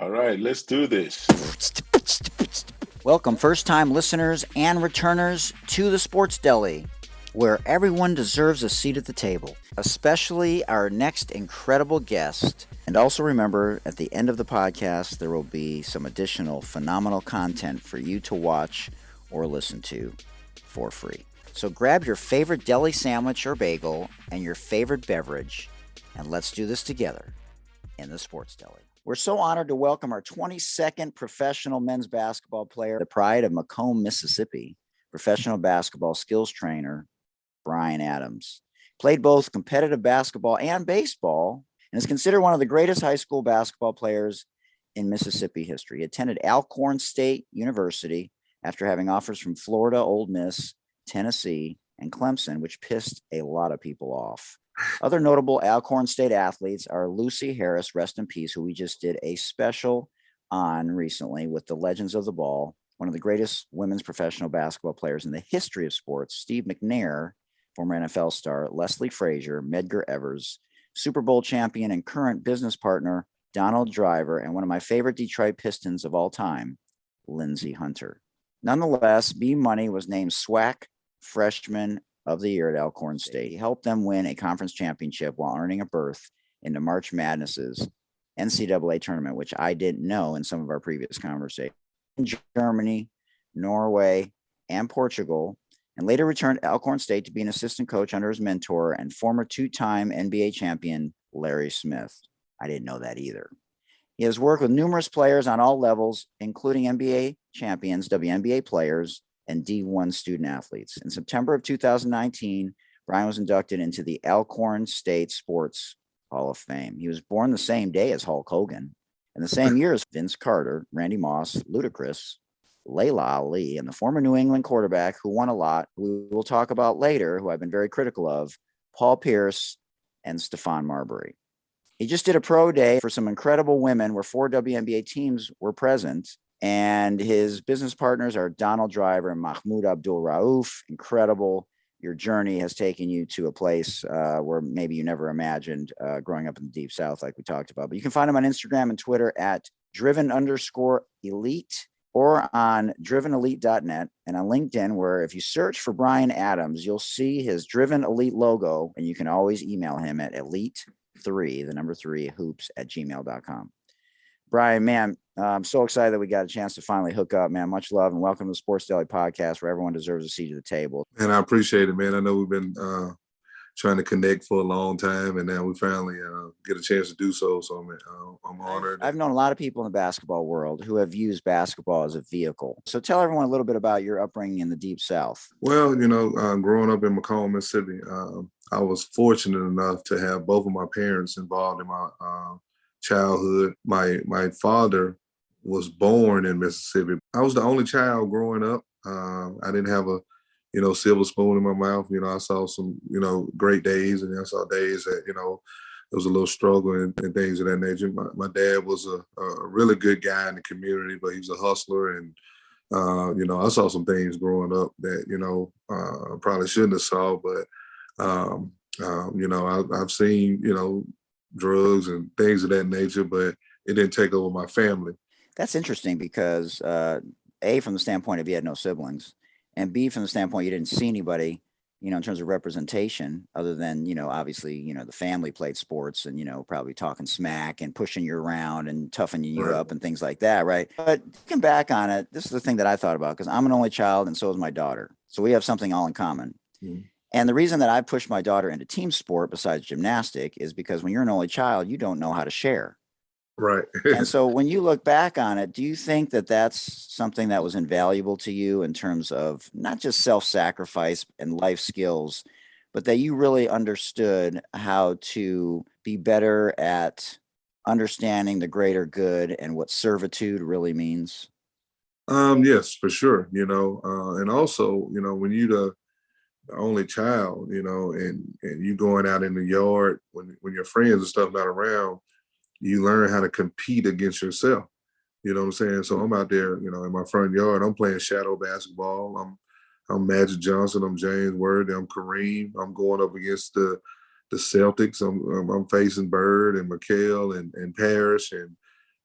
All right, let's do this. Welcome, first-time listeners and returners to the Sports Deli, where everyone deserves a seat at the table, especially our next incredible guest. And also remember, at the end of the podcast, there will be some additional phenomenal content for you to watch or listen to for free. So grab your favorite deli sandwich or bagel and your favorite beverage, and let's do this together in the Sports Deli. We're so honored to welcome our 22nd professional men's basketball player, the pride of Macomb, Mississippi, professional basketball skills trainer, Bryan Adams. Played both competitive basketball and baseball and is considered one of the greatest high school basketball players in Mississippi history. He attended Alcorn State University after having offers from Florida, Ole Miss, Tennessee, and Clemson, which pissed a lot of people off. Other notable Alcorn State athletes are Lucy Harris, rest in peace, who we just did a special on recently with the Legends of the Ball, one of the greatest women's professional basketball players in the history of sports, Steve Mcnair, former NFL star, Leslie Frazier, Medgar Evers, Super Bowl champion and current business partner, Donald Driver, and one of my favorite Detroit Pistons of all time, Lindsey Hunter. Nonetheless, B Money was named SWAC Freshman of the Year at Alcorn State. He helped them win a conference championship while earning a berth into March Madness's NCAA tournament, which I didn't know in some of our previous conversations. In Germany, Norway, and Portugal, and later returned to Alcorn State to be an assistant coach under his mentor and former two-time NBA champion, Larry Smith. I didn't know that either. He has worked with numerous players on all levels, including NBA champions, WNBA players, and D1 student athletes. In September of 2019, Bryan was inducted into the Alcorn State Sports Hall of Fame. He was born the same day as Hulk Hogan, and the same year as Vince Carter, Randy Moss, Ludacris, Layla Ali, and the former New England quarterback who won a lot, who we will talk about later, who I've been very critical of, Paul Pierce and Stephon Marbury. He just did a pro day for some incredible women where 4 WNBA teams were present. And his business partners are Donald Driver and Mahmoud Abdul Rauf. Incredible. Your journey has taken you to a place where maybe you never imagined growing up in the Deep South, like we talked about. But you can find him on Instagram and Twitter at driven_elite or on drivenelite.net and on LinkedIn, where if you search for Bryan Adams, you'll see his Driven Elite logo, and you can always email him at elite3, the number 3, hoops@gmail.com. Bryan, man, I'm so excited that we got a chance to finally hook up, man. Much love and welcome to the Sports Deli podcast, where everyone deserves a seat at the table. And I appreciate it, man. I know we've been trying to connect for a long time, and now we finally get a chance to do so. So I'm honored. I've known a lot of people in the basketball world who have used basketball as a vehicle. So tell everyone a little bit about your upbringing in the Deep South. Well, growing up in Macomb, Mississippi, I was fortunate enough to have both of my parents involved in my childhood. My father was born in Mississippi. I was the only child growing up. I didn't have a silver spoon in my mouth. I saw some great days, and I saw days that there was a little struggle and things of that nature. My dad was a really good guy in the community, but he was a hustler, and I saw some things growing up that I probably shouldn't have saw, but I've seen drugs and things of that nature, but it didn't take over my family. That's interesting because A, from the standpoint of you had no siblings, and B, from the standpoint you didn't see anybody, in terms of representation, other than, obviously, the family played sports and, probably talking smack and pushing you around and toughening you up and things like that, right? But looking back on it, this is the thing that I thought about, because I'm an only child and so is my daughter. So we have something all in common. Mm-hmm. And the reason that I pushed my daughter into team sport besides gymnastic is because when you're an only child, you don't know how to share. Right. And so when you look back on it, do you think that that's something that was invaluable to you in terms of not just self-sacrifice and life skills, but that you really understood how to be better at understanding the greater good and what servitude really means? Yes, for sure. And also, when you're the only child, and you going out in the yard when your friends and stuff not around, you learn how to compete against yourself. You know what I'm saying? So I'm out there, in my front yard, I'm playing shadow basketball. I'm Magic Johnson, I'm James Worthy, I'm Kareem. I'm going up against the Celtics. I'm facing Bird and McHale and Parrish, and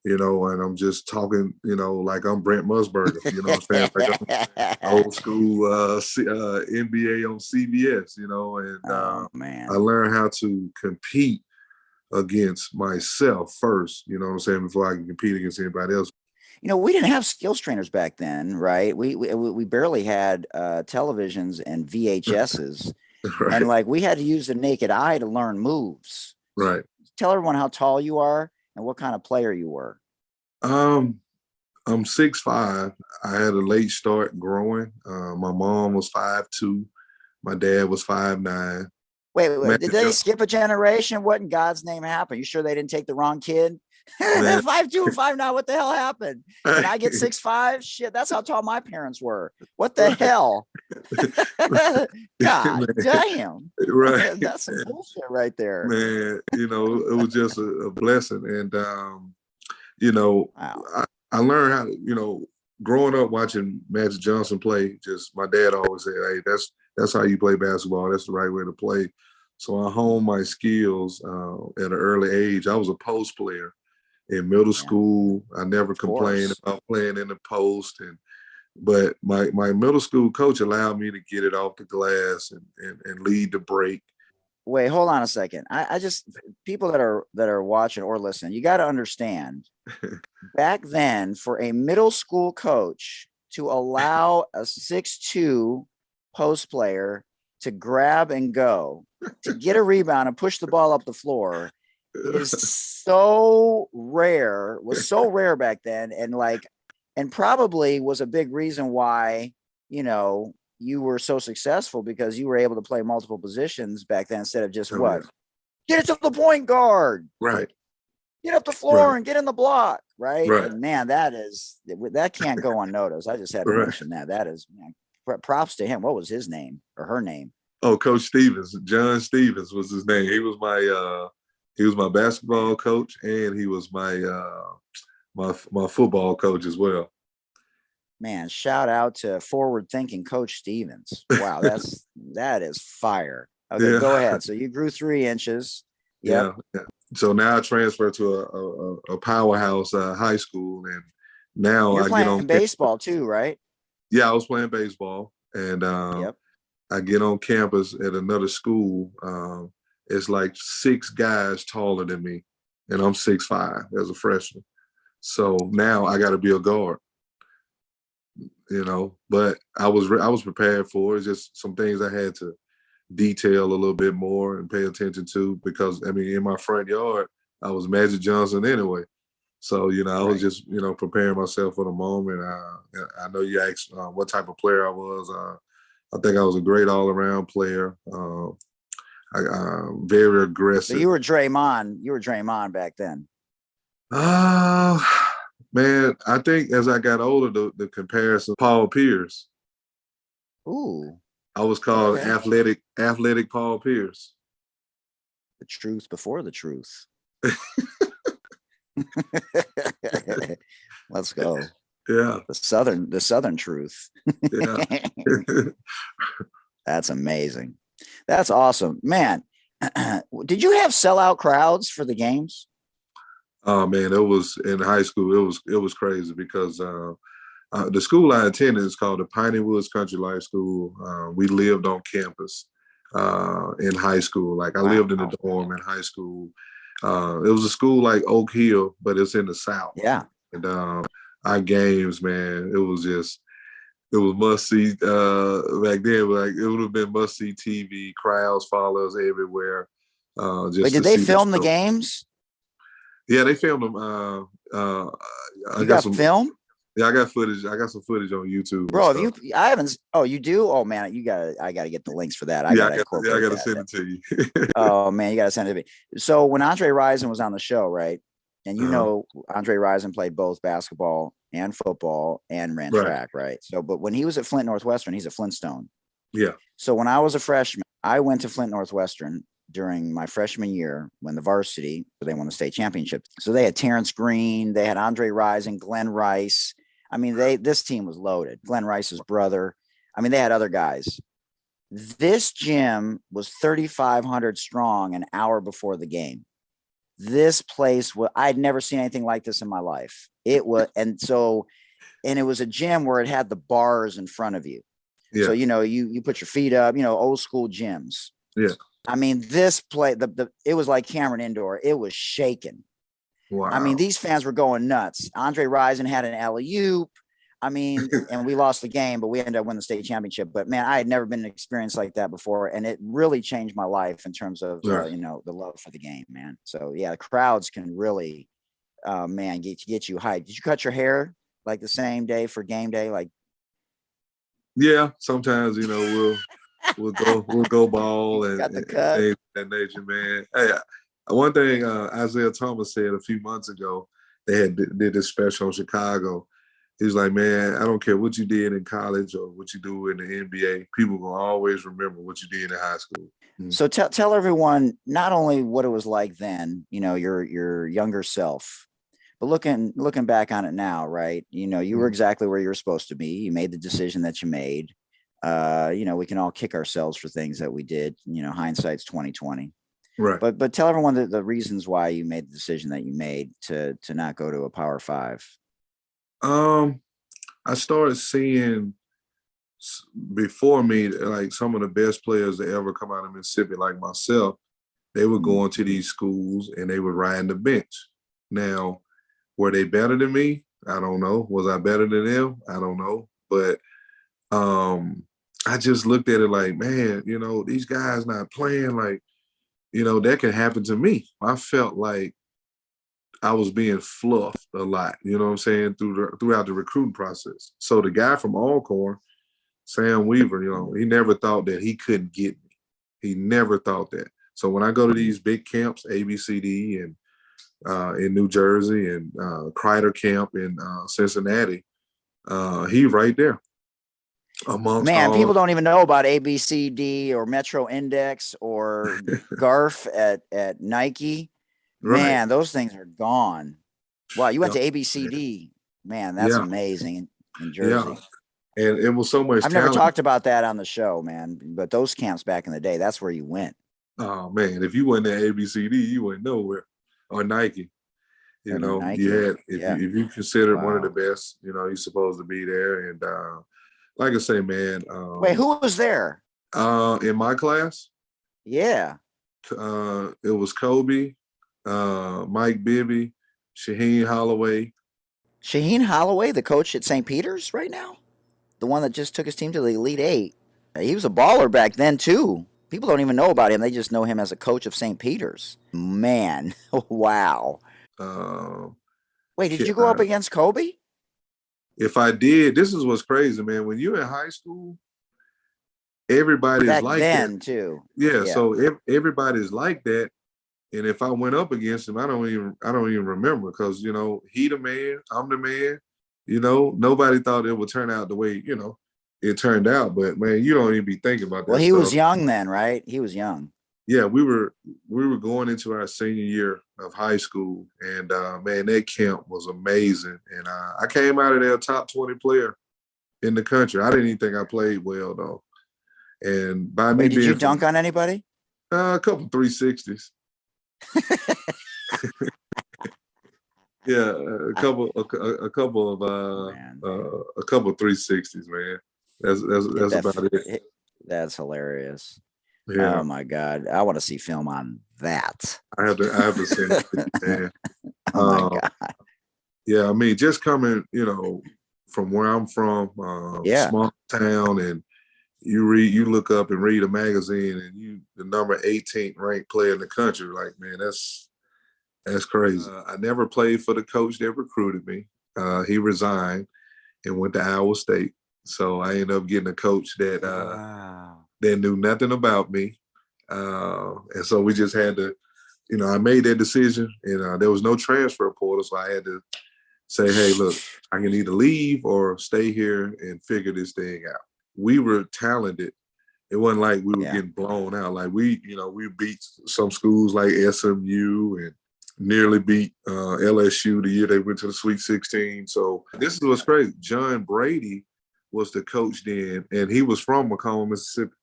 and I'm just talking, like I'm Brent Musburger, you know what I'm saying? Like I'm old school NBA on CBS, and Oh man. I learned how to compete against myself first, you know what I'm saying, before I can compete against anybody else. We didn't have skills trainers back then, right? We barely had televisions and VHSs, Right. and like we had to use the naked eye to learn moves. Right. Tell everyone how tall you are and what kind of player you were. I'm 6'5". I had a late start growing. My mom was 5'2". My dad was 5'9". Wait. Did they skip a generation? What in God's name happened? You sure they didn't take the wrong kid? 5'2" and 5'9". What the hell happened? And I get 6'5"? Shit, that's how tall my parents were. What the hell? God damn. Right. That's some bullshit right there. Man, it was just a blessing. And, wow. I learned how to, growing up watching Magic Johnson play, just my dad always said, hey, that's how you play basketball. That's the right way to play. So I honed my skills at an early age. I was a post player in middle school. I never complained about playing in the post. But my middle school coach allowed me to get it off the glass and lead the break. Wait, hold on a second. I just, people that are watching or listening, you got to understand, back then for a middle school coach to allow a 6'2" post player to grab and go, to get a rebound and push the ball up the floor is so rare, was so rare back then. And probably was a big reason why, you were so successful, because you were able to play multiple positions back then instead of just get it to the point guard, right? Get up the floor and get in the block, right? Right. And man, that can't go unnoticed. I just had to mention that. That is, man, props to him. What was his name or her name? Oh, Coach Stevens. John Stevens was his name. He was my basketball coach, and he was my my football coach as well. Man, shout out to forward-thinking Coach Stevens. Wow, that is fire. Okay, Go ahead. So you grew 3 inches. Yep. Yeah. So now I transferred to a powerhouse high school, and now You're I playing get on baseball too, right? Yeah, I was playing baseball, and I get on campus at another school. It's like 6 guys taller than me, and I'm 6'5" as a freshman. So now I got to be a guard. But I was prepared for it. It's just some things I had to detail a little bit more and pay attention to, because in my front yard I was Magic Johnson anyway. So I was just preparing myself for the moment. I know you asked what type of player I was. I think I was a great all-around player. Very aggressive. So you were Draymond. You were Draymond back then. Man, I think as I got older, the comparison, Paul Pierce. Ooh. I was called athletic Paul Pierce. The truth before the truth. Let's go. Yeah. The southern truth. Yeah. That's amazing. That's awesome, man. Did you have sellout crowds for the games? Oh man, it was in high school. It was crazy, because the school I attended is called the Piney Woods Country Life School. We lived on campus in high school. Like I lived in the dorm in high school. It was a school like Oak Hill, but it's in the South. Yeah. And our games, man, it was must see back then. Like it would have been must see TV. Crowds follow us everywhere. Wait, did they film the games? Yeah, they filmed them. I got some film. Yeah, I got footage. I got some footage on YouTube, bro. I haven't. Oh, you do? Oh man, I gotta get the links for that. I gotta send it to you. Oh man, you gotta send it to me. So when Andre Rison was on the show, right? And Andre Rison played both basketball and football and ran track, right? So, but when he was at Flint Northwestern, he's a Flintstone. Yeah. So when I was a freshman, I went to Flint Northwestern during my freshman year when the varsity, they won the state championship. So they had Terrence Green, they had Andre Rison, Glenn Rice. This team was loaded. Glenn Rice's brother. They had other guys. This gym was 3,500 strong an hour before the game. this place I'd never seen anything like this in my life. It was, and it was a gym where it had the bars in front of you. Yeah. So, you put your feet up, old school gyms. Yeah. I mean, this play, it was like Cameron Indoor. It was shaking. Wow. I mean, these fans were going nuts. Andre Rison had an alley-oop. I mean, and we lost the game, but we ended up winning the state championship. But man, I had never been an experience like that before, and it really changed my life in terms of the love for the game, man. So yeah, the crowds can really, man, get you hyped. Did you cut your hair like the same day for game day? Like, yeah, sometimes we'll go ball and things of that nature, man. Hey, one thing Isaiah Thomas said a few months ago, they did this special in Chicago. He's like, man, I don't care what you did in college or what you do in the NBA. People will always remember what you did in high school. Mm-hmm. So tell everyone not only what it was like then, your younger self, but looking back on it now, right? You were exactly where you were supposed to be. You made the decision that you made. We can all kick ourselves for things that we did. Hindsight's 2020. Right. But tell everyone the reasons why you made the decision that you made to not go to a Power 5. I started seeing before me, like some of the best players that ever come out of Mississippi, like myself, they would go into these schools and they would ride the bench. Now, were they better than me? I don't know. Was I better than them? I don't know. But I just looked at it like, man, these guys not playing, like, that can happen to me. I felt like I was being fluffed a lot, you know what I'm saying, throughout the recruiting process. So the guy from Alcorn, Sam Weaver, he never thought that he couldn't get me. He never thought that. So when I go to these big camps, ABCD and in New Jersey and Kreider Camp in Cincinnati, he right there. Man, people don't even know about ABCD or Metro Index or Garf at Nike. Right. Man, those things are gone. Wow, you went to ABCD. Man, that's amazing in Jersey. Yeah. And it was so much I've never talked about that on the show, man. But those camps back in the day, that's where you went. Oh, man, if you went to ABCD, you went nowhere. Or Nike. Nike. You had, if you considered one of the best, you're supposed to be there. And like I say, man. Wait, who was there? In my class? Yeah. It was Kobe, Mike Bibby, Shaheen Holloway. Shaheen Holloway, the coach at St. Peter's right now? The one that just took his team to the Elite Eight. He was a baller back then, too. People don't even know about him. They just know him as a coach of St. Peter's. Man, wow. Wait, did you go up against Kobe? If I did, this is what's crazy, man. When you're in high school, everybody's back like then, that. Too. Yeah, so everybody's like that. And if I went up against him, I don't even remember because, he the man, I'm the man. Nobody thought it would turn out the way, it turned out. But, man, you don't even be thinking about that. Well, he was young then, right? He was young. Yeah, we were going into our senior year of high school. And, man, that camp was amazing. And I came out of there a top 20 player in the country. I didn't even think I played well, though. And by me did you dunk on anybody? A couple 360s. Yeah, a couple of 360s, man. That's about it. That's hilarious. Yeah. Oh my God, I want to see film on that. I have to send it, man. Oh my God. Yeah, I mean, just coming, from where I'm from, small town, and you look up and read a magazine, and you the number 18th ranked player in the country. Like, man, that's crazy. I never played for the coach that recruited me. He resigned and went to Iowa State. So I ended up getting a coach that that knew nothing about me. And so we just had to, I made that decision, and there was no transfer portal. So I had to say, hey, look, I can either leave or stay here and figure this thing out. We were talented. It wasn't like we were getting blown out. Like we beat some schools like SMU and nearly beat LSU the year they went to the Sweet 16. So this is what's crazy. John Brady was the coach then, and he was from McComb, Mississippi.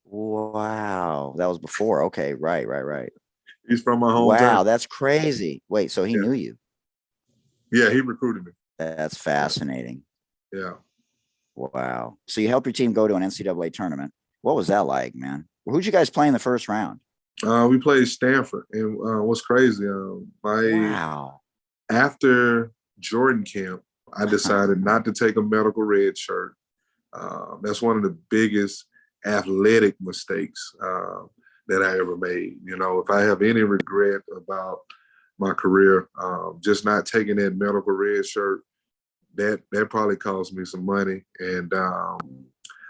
Wow. That was before. Okay. Right. He's from my Wow, hometown. that's crazy. Wait, so he Yeah, knew you? yeah, he recruited me. That's fascinating. Yeah. Wow. So you helped your team go to an NCAA tournament. What was that like, man? Who'd you guys play in the first round? We played Stanford, and what's crazy, my Wow. after Jordan camp, I decided not to take a medical red shirt. That's one of the biggest athletic mistakes that I ever made. You know, if I have any regret about my career, just not taking that medical red shirt, that probably cost me some money. And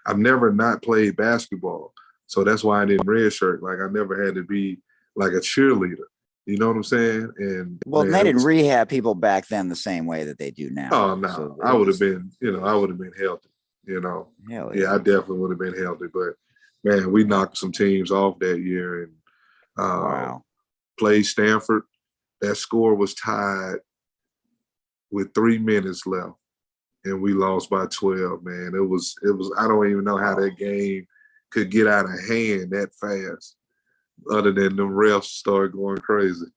I've never not played basketball, so that's why I didn't redshirt. Like I never had to be like a cheerleader. You know what I'm saying? And Well, man, they it didn't was, rehab people back then the same way that they do now. oh no, So I it would have was, been, I would have been healthy. You know, hell yeah, I yeah. definitely would have been healthy. But man, we knocked some teams off that year and Wow. played Stanford. That score was tied with 3 minutes left, and we lost by 12. Man, it was. I don't even know how that game could get out of hand that fast. Other than the refs started going crazy.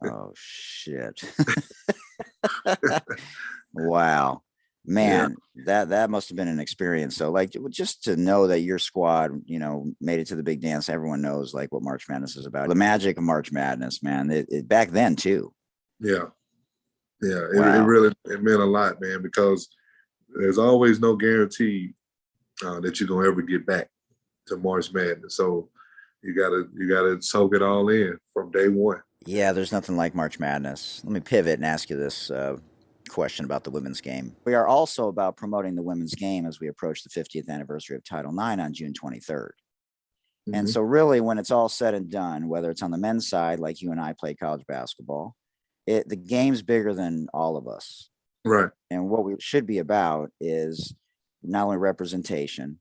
Oh shit. Wow. Yeah. Man, that must have been an experience. So like just to know that your squad, made it to the big dance, everyone knows like what March Madness is about. The magic of March Madness, man. It back then too. Yeah. Yeah. It Wow. really it meant a lot, man, because there's always no guarantee that you're gonna ever get back to March Madness. So you gotta soak it all in from day one. Yeah, there's nothing like March Madness. Let me pivot and ask you this question about the women's game. We are also about promoting the women's game as we approach the 50th anniversary of Title IX on June 23rd. And Mm-hmm. so, really, when it's all said and done, whether it's on the men's side, like you and I play college basketball, the game's bigger than all of us. Right. And what we should be about is not only representation,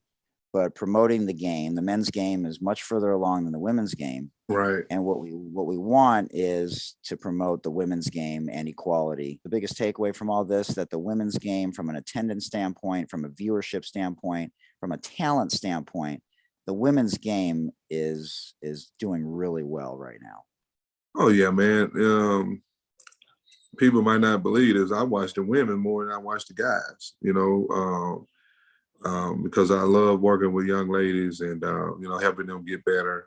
but promoting the game. The men's game is much further along than the women's game. Right. And what we want is to promote the women's game and equality. The biggest takeaway from all this, that the women's game, from an attendance standpoint, from a viewership standpoint, from a talent standpoint, the women's game is doing really well right now. Oh yeah, man. People might not believe this. I watch the women more than I watch the guys. Because I love working with young ladies and helping them get better.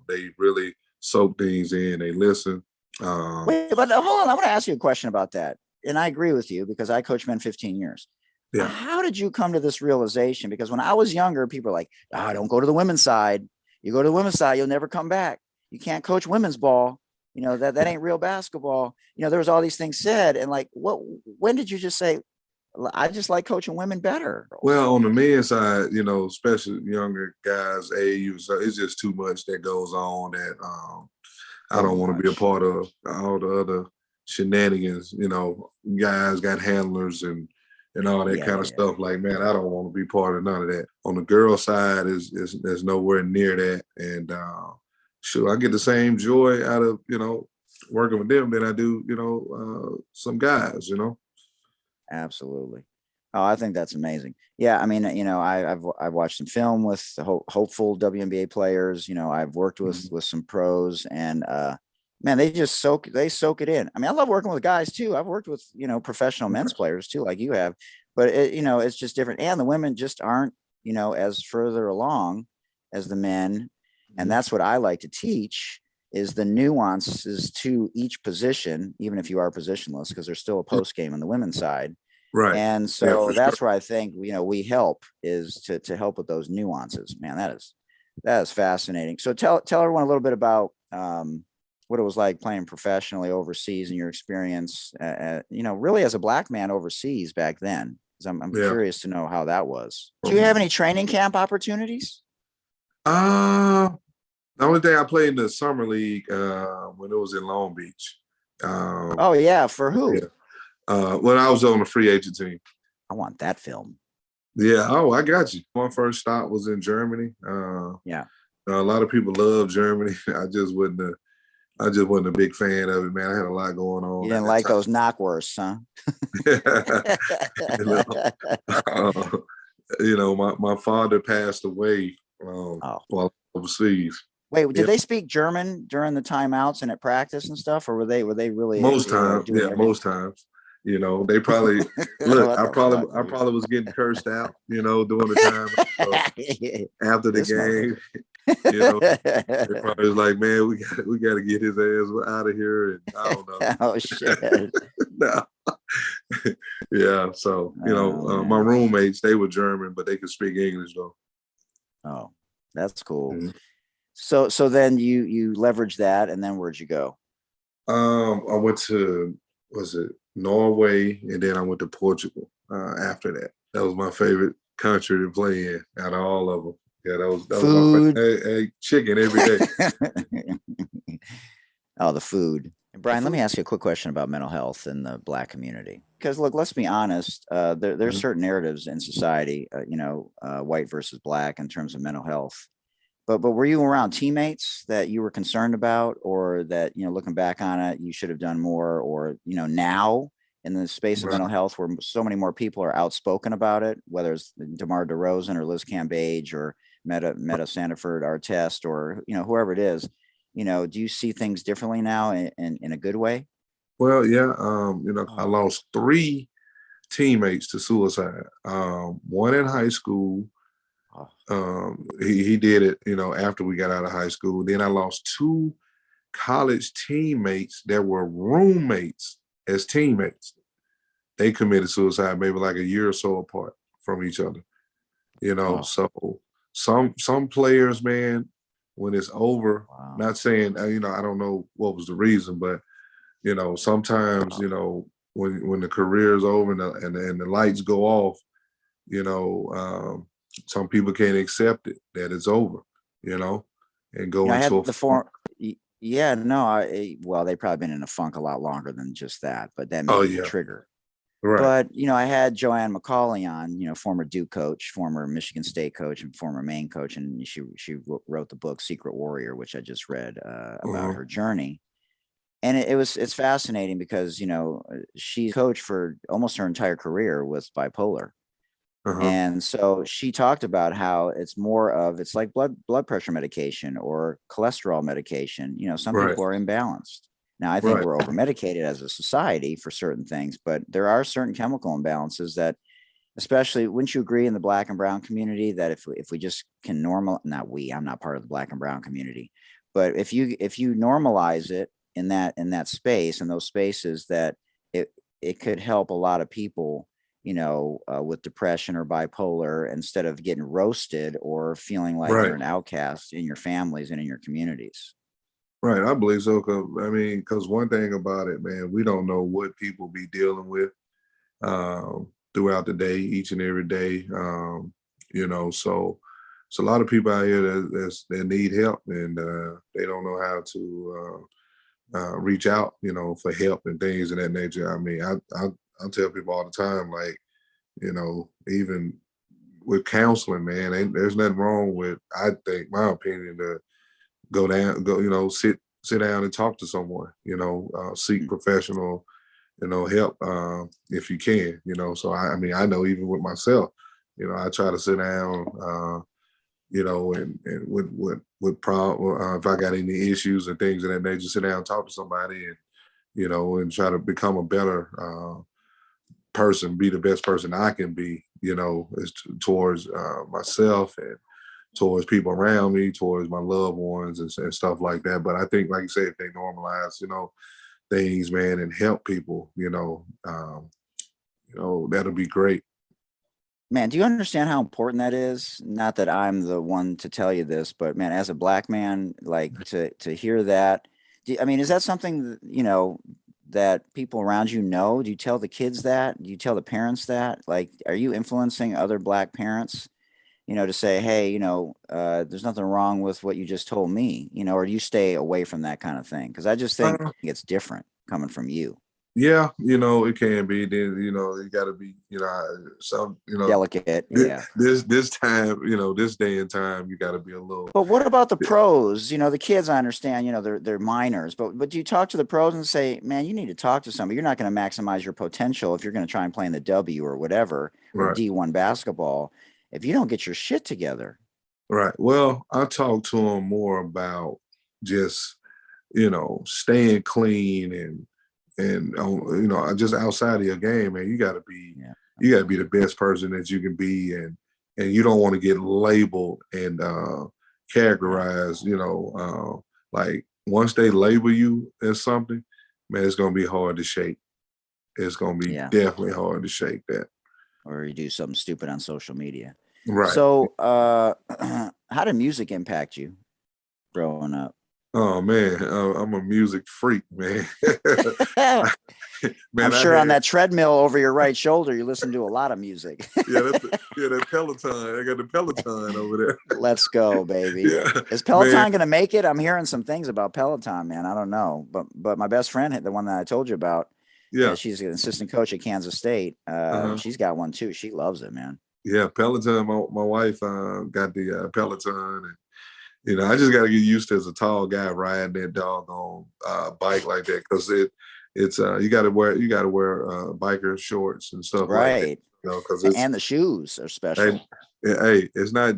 They really soak things in. They listen. Wait, but hold on. I want to ask you a question about that. And I agree with you because I coached men 15 years. Yeah. How did you come to this realization? Because when I was younger, people were like, don't go to the women's side. You go to the women's side, you'll never come back. You can't coach women's ball. That ain't real basketball. There was all these things said. And like, when did you just say, I just like coaching women better? Well, on the men's side, especially younger guys, AAU, so it's just too much that goes on that I don't want to be a part of. All the other shenanigans. Guys got handlers and all that kind of stuff. Like, man, I don't want to be part of none of that. On the girl side, there's nowhere near that. And sure, I get the same joy out of working with them than I do some guys. Absolutely. Oh, I think that's amazing. Yeah, I mean, I've watched some film with hopeful WNBA players. I've worked with some pros, and man, they just soak it in. I mean, I love working with guys too. I've worked with professional men's players too, like you have, but it's just different. And the women just aren't as further along as the men, and that's what I like to teach. Is the nuances to each position, even if you are positionless, because there's still a post game on the women's side. Right. And so that's where I think, we help is to help with those nuances, man. That is fascinating. So tell everyone a little bit about, what it was like playing professionally overseas and your experience, really as a black man overseas back then. I'm curious to know how that was. Do you have any training camp opportunities? The only thing I played in the summer league when it was in Long Beach. For who? Yeah. When I was on the free agent team. I want that film. Yeah. Oh, I got you. My first stop was in Germany. Yeah. A lot of people love Germany. I just wasn't a big fan of it, man. I had a lot going on. You didn't like those knockwursts, huh? My father passed away while overseas. Wait, did Yeah, they speak German during the timeouts and at practice and stuff, or were they really most times, doing yeah, everything? most times. They probably look. What the fuck, I dude? probably was getting cursed out. During the time. So after the This mother. game, you know, they probably was like, "Man, we got to get his ass out of here." And I don't know. Oh shit. No. Yeah. So Oh my man. roommates, they were German, but they could speak English though. Oh, that's cool. Mhm. So then you leverage that, and then where'd you go? I went to was it Norway, and then I went to Portugal. After that, that was my favorite country to play in out of all of them. Yeah, that was my Food. favorite. Hey, chicken every day. Oh, the food. And The Brian, let me food. ask you a quick question about mental health in the Black community. Because look, let's be honest. There's Mhm. certain narratives in society, white versus black in terms of mental health. But were you around teammates that you were concerned about, or that looking back on it, you should have done more, or now in the space of mental Right, health, where so many more people are outspoken about it, whether it's DeMar DeRozan or Liz Cambage or Meta Sanford Artest, or whoever it is, do you see things differently now in a good way? well, yeah. I Oh, lost three teammates to suicide. One in high school. oh, He did it, after we got out of high school. Then I lost two college teammates that were roommates as teammates. They committed suicide maybe like a year or so apart from each other. oh, So some players, man, when it's over, wow. not saying I don't know what was the reason, but sometimes when the career is over and the lights go off, you know, some people can't accept it that it's over, you know, and go I into a had the funk. form. Yeah, no, well, they've probably been in a funk a lot longer than just that, but that may Oh be the yeah, trigger. right. But I had Joanne McCauley on, former Duke coach, former Michigan State coach, and former Maine coach, and she wrote the book Secret Warrior, which I just read about Uh-huh. her journey. And it's fascinating because she coached for almost her entire career with bipolar. Uh-huh. And so she talked about how it's like blood pressure medication or cholesterol medication. Some Right. people are imbalanced. Now, I think Right. we're over medicated as a society for certain things, but there are certain chemical imbalances that, especially, wouldn't you agree, in the Black and brown community, that if we just can not we, I'm not part of the Black and brown community, but if you normalize it in that space, in those spaces, that it could help a lot of people, with depression or bipolar, instead of getting roasted or feeling like you're Right. an outcast in your families and in your communities. Right. I believe so. Cause one thing about it, man, we don't know what people be dealing with throughout the day, each and every day. So it's a lot of people out here that need help, and they don't know how to reach out, for help and things of that nature. I mean, I tell people all the time, like, even with counseling, man, there's nothing wrong with, I think, my opinion, to sit down and talk to someone, seek Mm. professional, help if you can, So I mean, I know even with myself, I try to sit down, and if I got any issues and things of that nature, sit down, and talk to somebody, and and try to become a better person, be the best person I can be, towards myself and towards people around me, towards my loved ones, and stuff like that. But I think, like you say, if they normalize, things, man, and help people, that'll be great. Man, do you understand how important that is? Not that I'm the one to tell you this, but man, as a black man, like, to hear that. I mean, is that something that people around you know? Do you tell the kids that? Do you tell the parents that? Like, are you influencing other black parents, to say, hey, there's nothing wrong with what you just told me, or do you stay away from that kind of thing? Because I just think Uh, it's different coming from you. yeah, it can be. Then you got to be, some, Delicate, yeah. this time, this day and time, you got to be a little. But what about the pros? The kids, I understand, they're minors, but do you talk to the pros and say, man, you need to talk to somebody. You're not going to maximize your potential if you're going to try and play in the W or whatever, or Right. D1 basketball, if you don't get your shit together. Right. Well, I talked to him more about just, staying clean and just outside of your game, man, Yeah. you gotta be the best person that you can be, and you don't want to get labeled and Yeah. categorized, like once they label you as something, man, it's gonna be hard to shake. It's gonna be Yeah. definitely hard to shake that. Or you do something stupid on social media. Right. So, how did music impact you growing up? Oh man, I'm a music freak, man. I'm Man, I sure on had that treadmill over your right shoulder, you listen to a lot of music. that Peloton. I got the Peloton over there. Let's go, baby. Yeah, Is man. Peloton going to make it? I'm hearing some things about Peloton, man. I don't know, but my best friend, the one that I told you about, Yeah. she's an assistant coach at Kansas State. Uh-huh. She's got one too. She loves it, man. Yeah, Peloton. My wife got the Peloton, and I just got to get used to as a tall guy riding that doggone bike like that, because it's you got to wear biker shorts and stuff like that. Right. Because it's And the shoes are hey, special. hey, it's not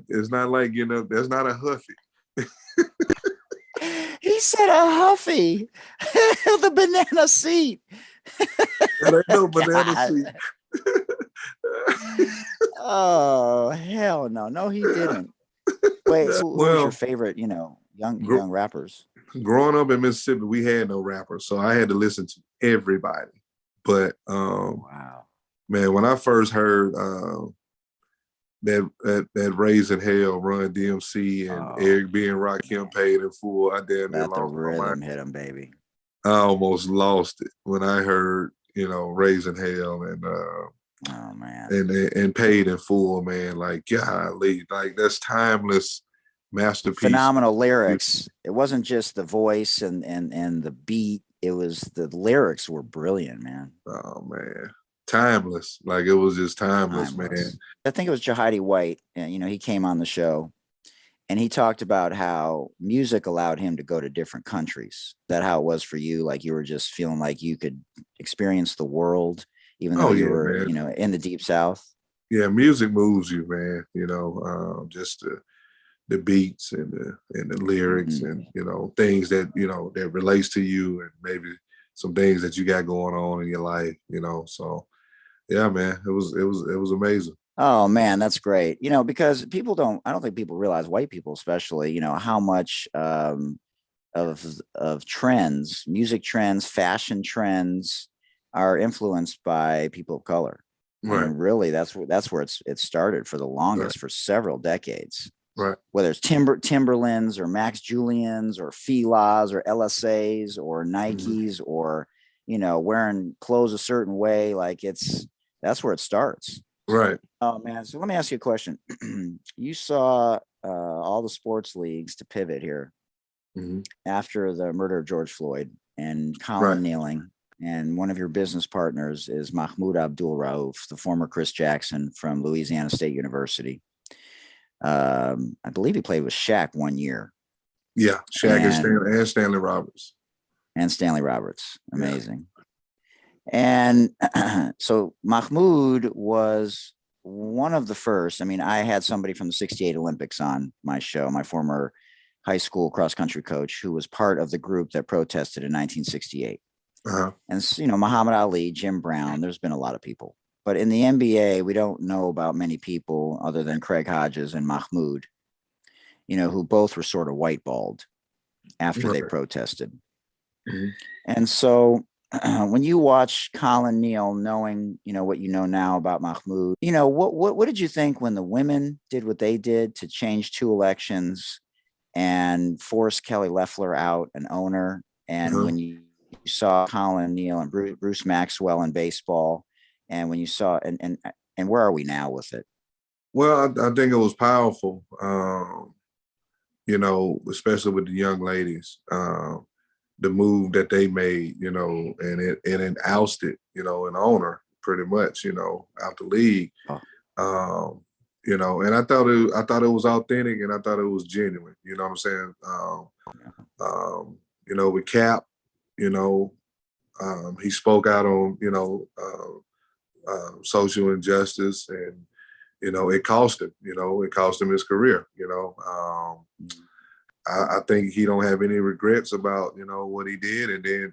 like that's not a huffy. He said a huffy, the banana seat. That ain't no banana God. seat. Oh hell no, no he didn't. Wait, so who was your Well, favorite? gr- Young rappers. growing up in Mississippi, we had no rappers, so I had to listen to everybody. But Wow. man, when I first heard that Raising Hell, Run DMC, and Oh Eric B and man, Rakim Paid in Full, I damn near let the lost my mind. rhythm hit him, baby. I almost lost it when I heard, Raising Hell Oh man, and Paid in Full, man. Like, golly, like that's timeless masterpiece. phenomenal lyrics. It wasn't just the voice and the beat. It was the lyrics were brilliant, man. Oh man, timeless. Like it was just timeless, man. Timeless. I think it was Jahidi White, and he came on the show and he talked about how music allowed him to go to different countries. That how it was for you? Like you were just feeling like you could experience the world, even though Oh you yeah, were, man. in the deep South. Yeah, music moves you, man. Just the beats and the lyrics Mhm. and things that that relates to you, and maybe some things that you got going on in your life. So yeah, man, it was amazing. Oh man, that's great. Because I don't think people realize, white people especially, how much of trends, music trends, fashion trends are influenced by people of color. Right, And really that's where it started for the right, longest, for several decades. right, Whether it's Timberlands or Max Julians or Fila's or LSA's or mhm, Nikes or wearing clothes a certain way, like that's where it starts. right. Oh man, so let me ask you a question. You saw all the sports leagues to pivot here Mhm, after the murder of George Floyd and right. Colin kneeling, and one of your business partners is Mahmoud Abdul Rauf, the former Chris Jackson from Louisiana State University. I believe he played with Shaq one year, Yeah, Shaq and and Stanley Roberts. Stanley Roberts. Yeah. Amazing. And so Mahmoud was one of the first. I mean, I had somebody from the 68 Olympics on my show, my former high school cross country coach, who was part of the group that protested in 1968. Uh-huh. And, Muhammad Ali, Jim Brown, there's been a lot of people. But in the NBA, we don't know about many people other than Craig Hodges and Mahmoud, who both were sort of whiteballed after they Right. protested. Mhm. And so when you watch Colin Neal, knowing, what you know now about Mahmoud, what did you think when the women did what they did to change two elections and force Kelly Loeffler out, an owner, and Uh-huh. when you saw Colin Neal and Bruce Maxwell in baseball, and when you saw and where are we now with it? Well, I think it was powerful. Especially with the young ladies. The move that they made, and it ousted, an owner pretty much, out the league. Oh, Um, and I thought it was authentic, and I thought it was genuine. You know what I'm saying? With Cap, you know, he spoke out on, social injustice, and it cost him. It cost him his career. I think he don't have any regrets about what he did. And then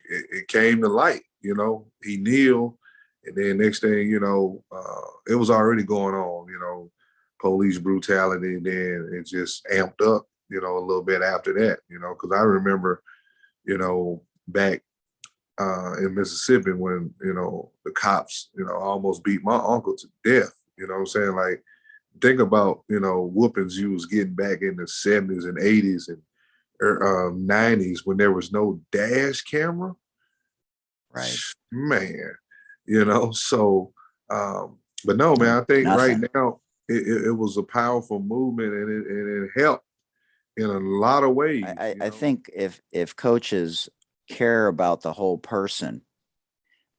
it came to light. He kneeled, and then next thing it was already going on. Police brutality, and then it just amped up. A little bit after that. Because I remember, back in Mississippi when the cops almost beat my uncle to death. You know what I'm saying? Like, think about whoopings you was getting back in the 70s and 80s and 90s when there was no dash camera. Right, man. So but no, man, I think right now it was a powerful movement, and it helped in a lot of ways. I think if coaches care about the whole person,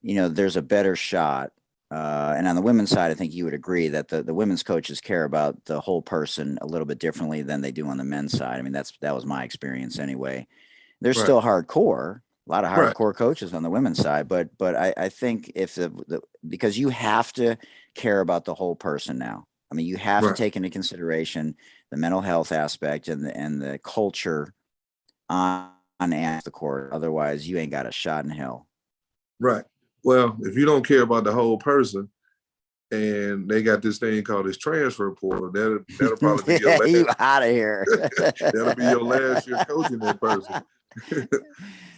there's a better shot. And on the women's side, I think you would agree that the women's coaches care about the whole person a little bit differently than they do on the men's side. I mean, that was my experience anyway. There's still hardcore, a lot of hardcore coaches on the women's side, but I think if because you have to care about the whole person now. I mean, you have to take into consideration the mental health aspect and the culture on and the court. Otherwise, you ain't got a shot in hell. Right. Well, if you don't care about the whole person, and they got this thing called this transfer portal, that'll probably be your last. You out of here. That'll be your last year coaching that person.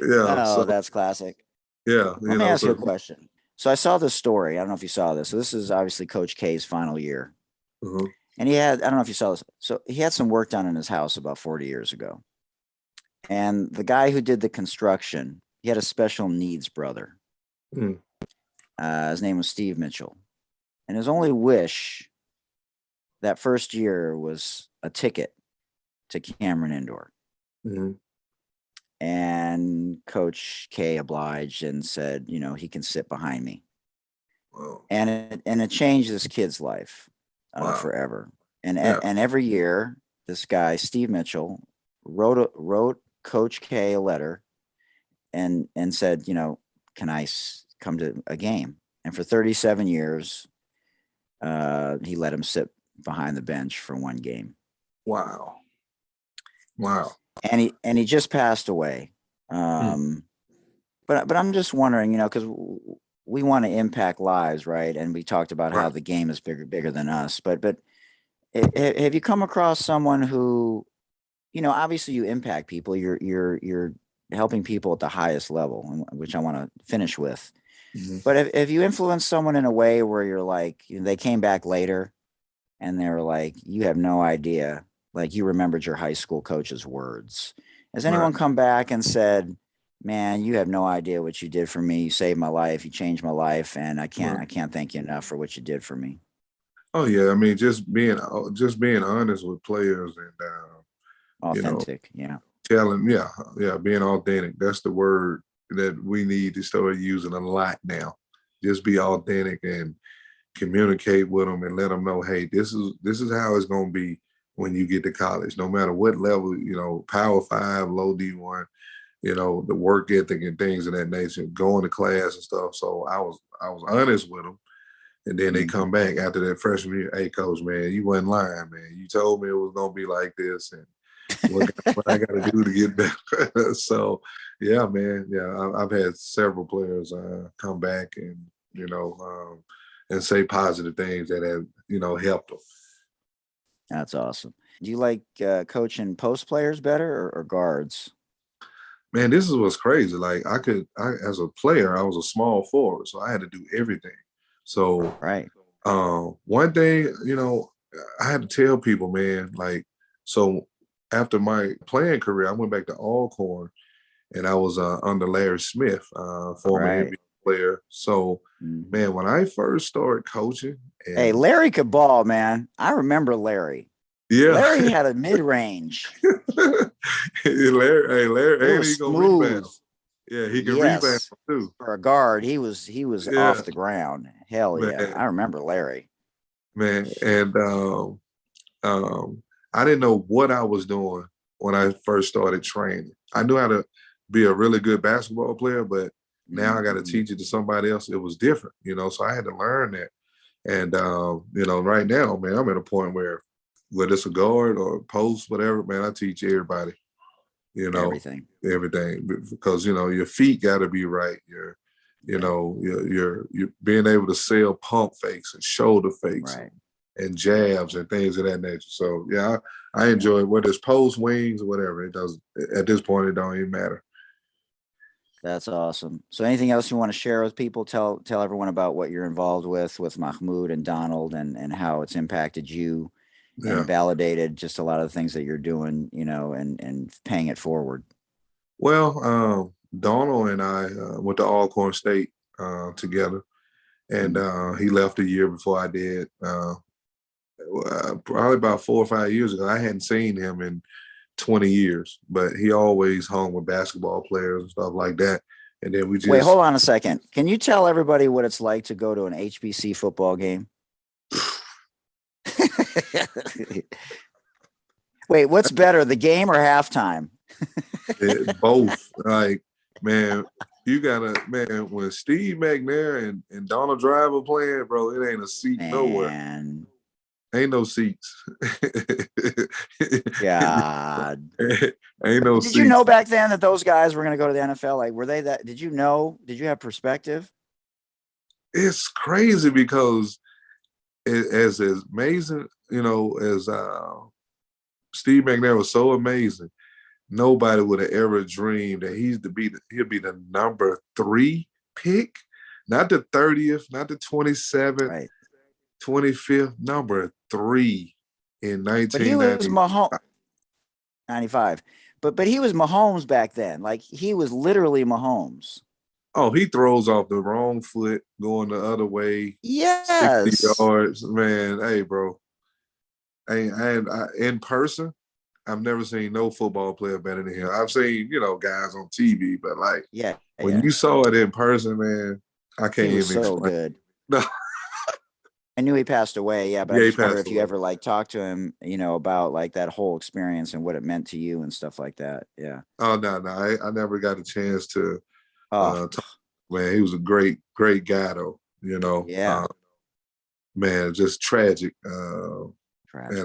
Oh, that's classic. Yeah. Let me ask you a question. So I saw this story. I don't know if you saw this. So this is obviously Coach K's final year. Uh-huh. And I don't know if you saw this. So he had some work done in his house about 40 years ago. And the guy who did the construction, he had a special needs brother. Mm. His name was Steve Mitchell. And his only wish that first year was a ticket to Cameron Indoor. Mm-hmm. And Coach K obliged and said, he can sit behind me. Wow. And it changed this kid's life forever. And every year, this guy, Steve Mitchell, wrote Coach K a letter and said, can I come to a game? And for 37 years, he let him sit behind the bench for one game. Wow. And he just passed away. But I'm just wondering, because we want to impact lives, right? And we talked about how the game is bigger than us. But have you come across someone who, obviously you impact people. You're helping people at the highest level, which I want to finish with. Mm-hmm. But if you influence someone in a way where you're like, they came back later and they were like, you have no idea, like you remembered your high school coach's words. Has anyone come back and said, man, you have no idea what you did for me. You saved my life. You changed my life. And I can't thank you enough for what you did for me. Oh yeah. I mean, just being honest with players and, authentic. Telling, being authentic. That's the word that we need to start using a lot now. Just be authentic and communicate with them and let them know, hey, this is how it's going to be when you get to college, no matter what level, Power 5, low D1, the work ethic and things of that nature, going to class and stuff. So I was honest with them. And then they come back after that freshman year, hey, coach, man, you wasn't lying, man. You told me it was going to be like this. And what I got to do to get better. So, yeah, man. Yeah, I've had several players come back and, and say positive things that have, helped them. That's awesome. Do you like coaching post players better or guards? Man, this is what's crazy. Like as a player, I was a small forward, so I had to do everything. So, one thing, I had to tell people, man, like, so after my playing career, I went back to Alcorn, and I was under Larry Smith, former NBA player. So, man, when I first started coaching, hey, Larry could ball, man. I remember Larry. Yeah, Larry had a mid range. Larry, and he gonna rebound. Yeah, he can rebound too. For a guard, he was off the ground. Hell yeah, I remember Larry. Man, and I didn't know what I was doing when I first started training. I knew how to be a really good basketball player, but now I got to teach it to somebody else. It was different, so I had to learn that. And right now, man, I'm at a point where whether it's a guard or post, whatever, man, I teach everybody, Everything. everything because your feet got to be right. You're being able to sell pump fakes and shoulder fakes Right. and jabs and things of that nature. So yeah, I enjoy it, whether it's post, wings, or whatever. It does at this point. It don't even matter. That's awesome. So anything else you want to share with people? Tell everyone about what you're involved with Mahmoud and Donald and how it's impacted you Yeah. and validated just a lot of the things that you're doing, and paying it forward. Well, Donald and I went to Alcorn State together, and he left a year before I did. Probably about 4 or 5 years ago. I hadn't seen him in 20 years, but he always hung with basketball players and stuff like that. And then we just Wait, hold on a second. Can you tell everybody what it's like to go to an HBC football game? Wait, what's better, the game or halftime? both. Like, man, you gotta, man, when Steve Mcnair and Donald Driver playing, bro, it ain't a seat nowhere. Ain't no seats. God. Ain't no Did seats. you know back then that those guys were going to go to the NFL? Like, were they that? Did you know? Did you have perspective? It's crazy because as amazing, as Steve McNair was so amazing, nobody would have ever dreamed that he'll be the number 3 pick, not the 30th, not the 27th, right. 25th, number 3 in 1990. But he was Mahomes. 95. But he was Mahomes back then. Like, he was literally Mahomes. Oh, he throws off the wrong foot going the other way. Yes. 60 yards. Man, hey, bro. In person, I've never seen no football player better than him. I've seen, guys on TV, but like, when you saw it in person, man, I can't even explain. So good. No. I knew he passed away, but I just wonder if you ever like talked to him, about like that whole experience and what it meant to you and stuff like that. Yeah. Oh no, I never got a chance to talk. Man, he was a great guy though. Yeah. Man, just tragic. Man,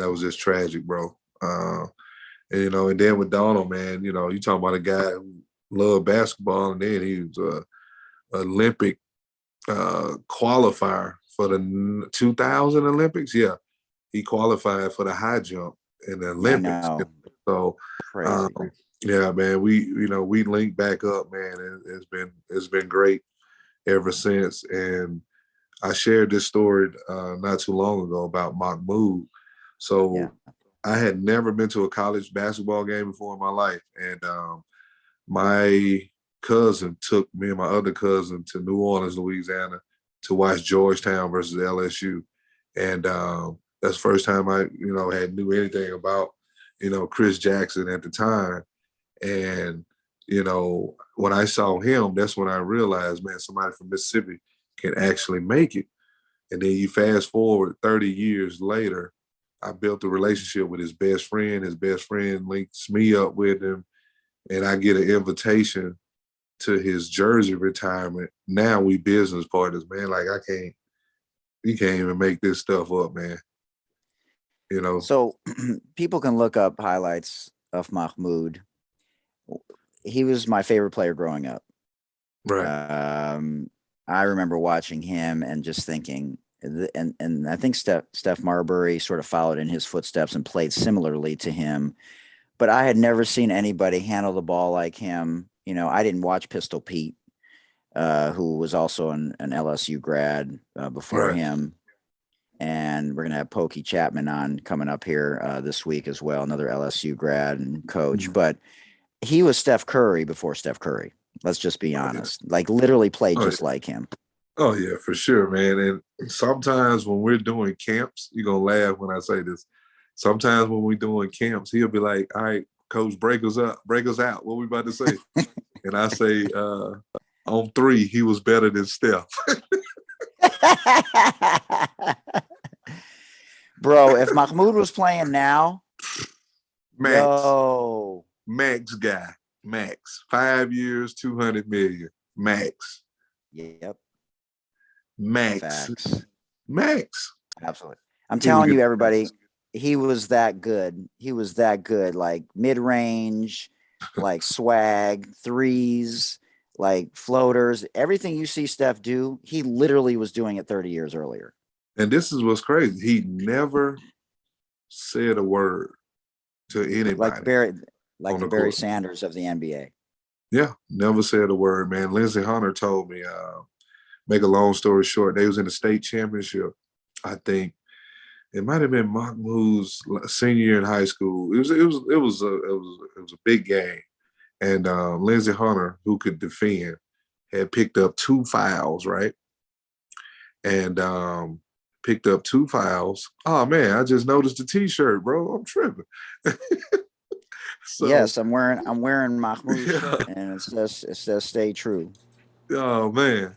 that was just tragic, bro. And then with Donald, man, you talking about a guy who loved basketball, and then he was a Olympic qualifier for the 2000 Olympics. Yeah, he qualified for the high jump in the Olympics. So, yeah, man, we linked back up, man. It's been great ever since. And I shared this story not too long ago about Mahmoud. So I had never been to a college basketball game before in my life, and my cousin took me and my other cousin to New Orleans, Louisiana, to watch Georgetown versus LSU. And that's the first time I, had knew anything about, Chris Jackson at the time. And, when I saw him, that's when I realized, man, somebody from Mississippi can actually make it. And then you fast forward 30 years later, I built a relationship with his best friend. His best friend links me up with him, and I get an invitation to his Jersey retirement. Now we business partners, man. Like you can't even make this stuff up, man. So people can look up highlights of Mahmoud. He was my favorite player growing up. Right. I remember watching him and just thinking, and I think Steph Marbury sort of followed in his footsteps and played similarly to him. But I had never seen anybody handle the ball like him. I didn't watch Pistol Pete, who was also an LSU grad before him. And we're going to have Pokey Chapman on coming up here this week as well, another LSU grad and coach. But he was Steph Curry before Steph Curry. Let's just be honest. Like, literally played just like him. Oh, yeah, for sure, man. And sometimes when we're doing camps, you're going to laugh when I say this. Sometimes when we're doing camps, he'll be like, all right, coach, break us out. What we about to say? And I say, on 3, he was better than Steph. Bro, if Mahmoud was playing now, Max guy. Max. 5 years, 200 million. Max. Yep. Max. Facts. Max. Absolutely. I'm He would telling get you, the everybody, passes. he was that good. He was that good. Like mid range, like swag, threes, like floaters. Everything you see Steph do, he literally was doing it 30 years earlier. And this is what's crazy. He never said a word to Like anybody Barry, like on the the Barry court. Sanders of the NBA. Yeah, never said a word, man. Lindsey Hunter told me, make a long story short, they was in the state championship. I think it might have been Mahmoud's senior year in high school. It was a big game. And Lindsey Hunter, who could defend, had picked up 2 fouls, right? And picked up 2 fouls. Oh man, I just noticed the T-shirt, bro. I'm tripping. So Yes, I'm wearing Mahmoud's yeah. shirt, and it says "Stay true." Oh man.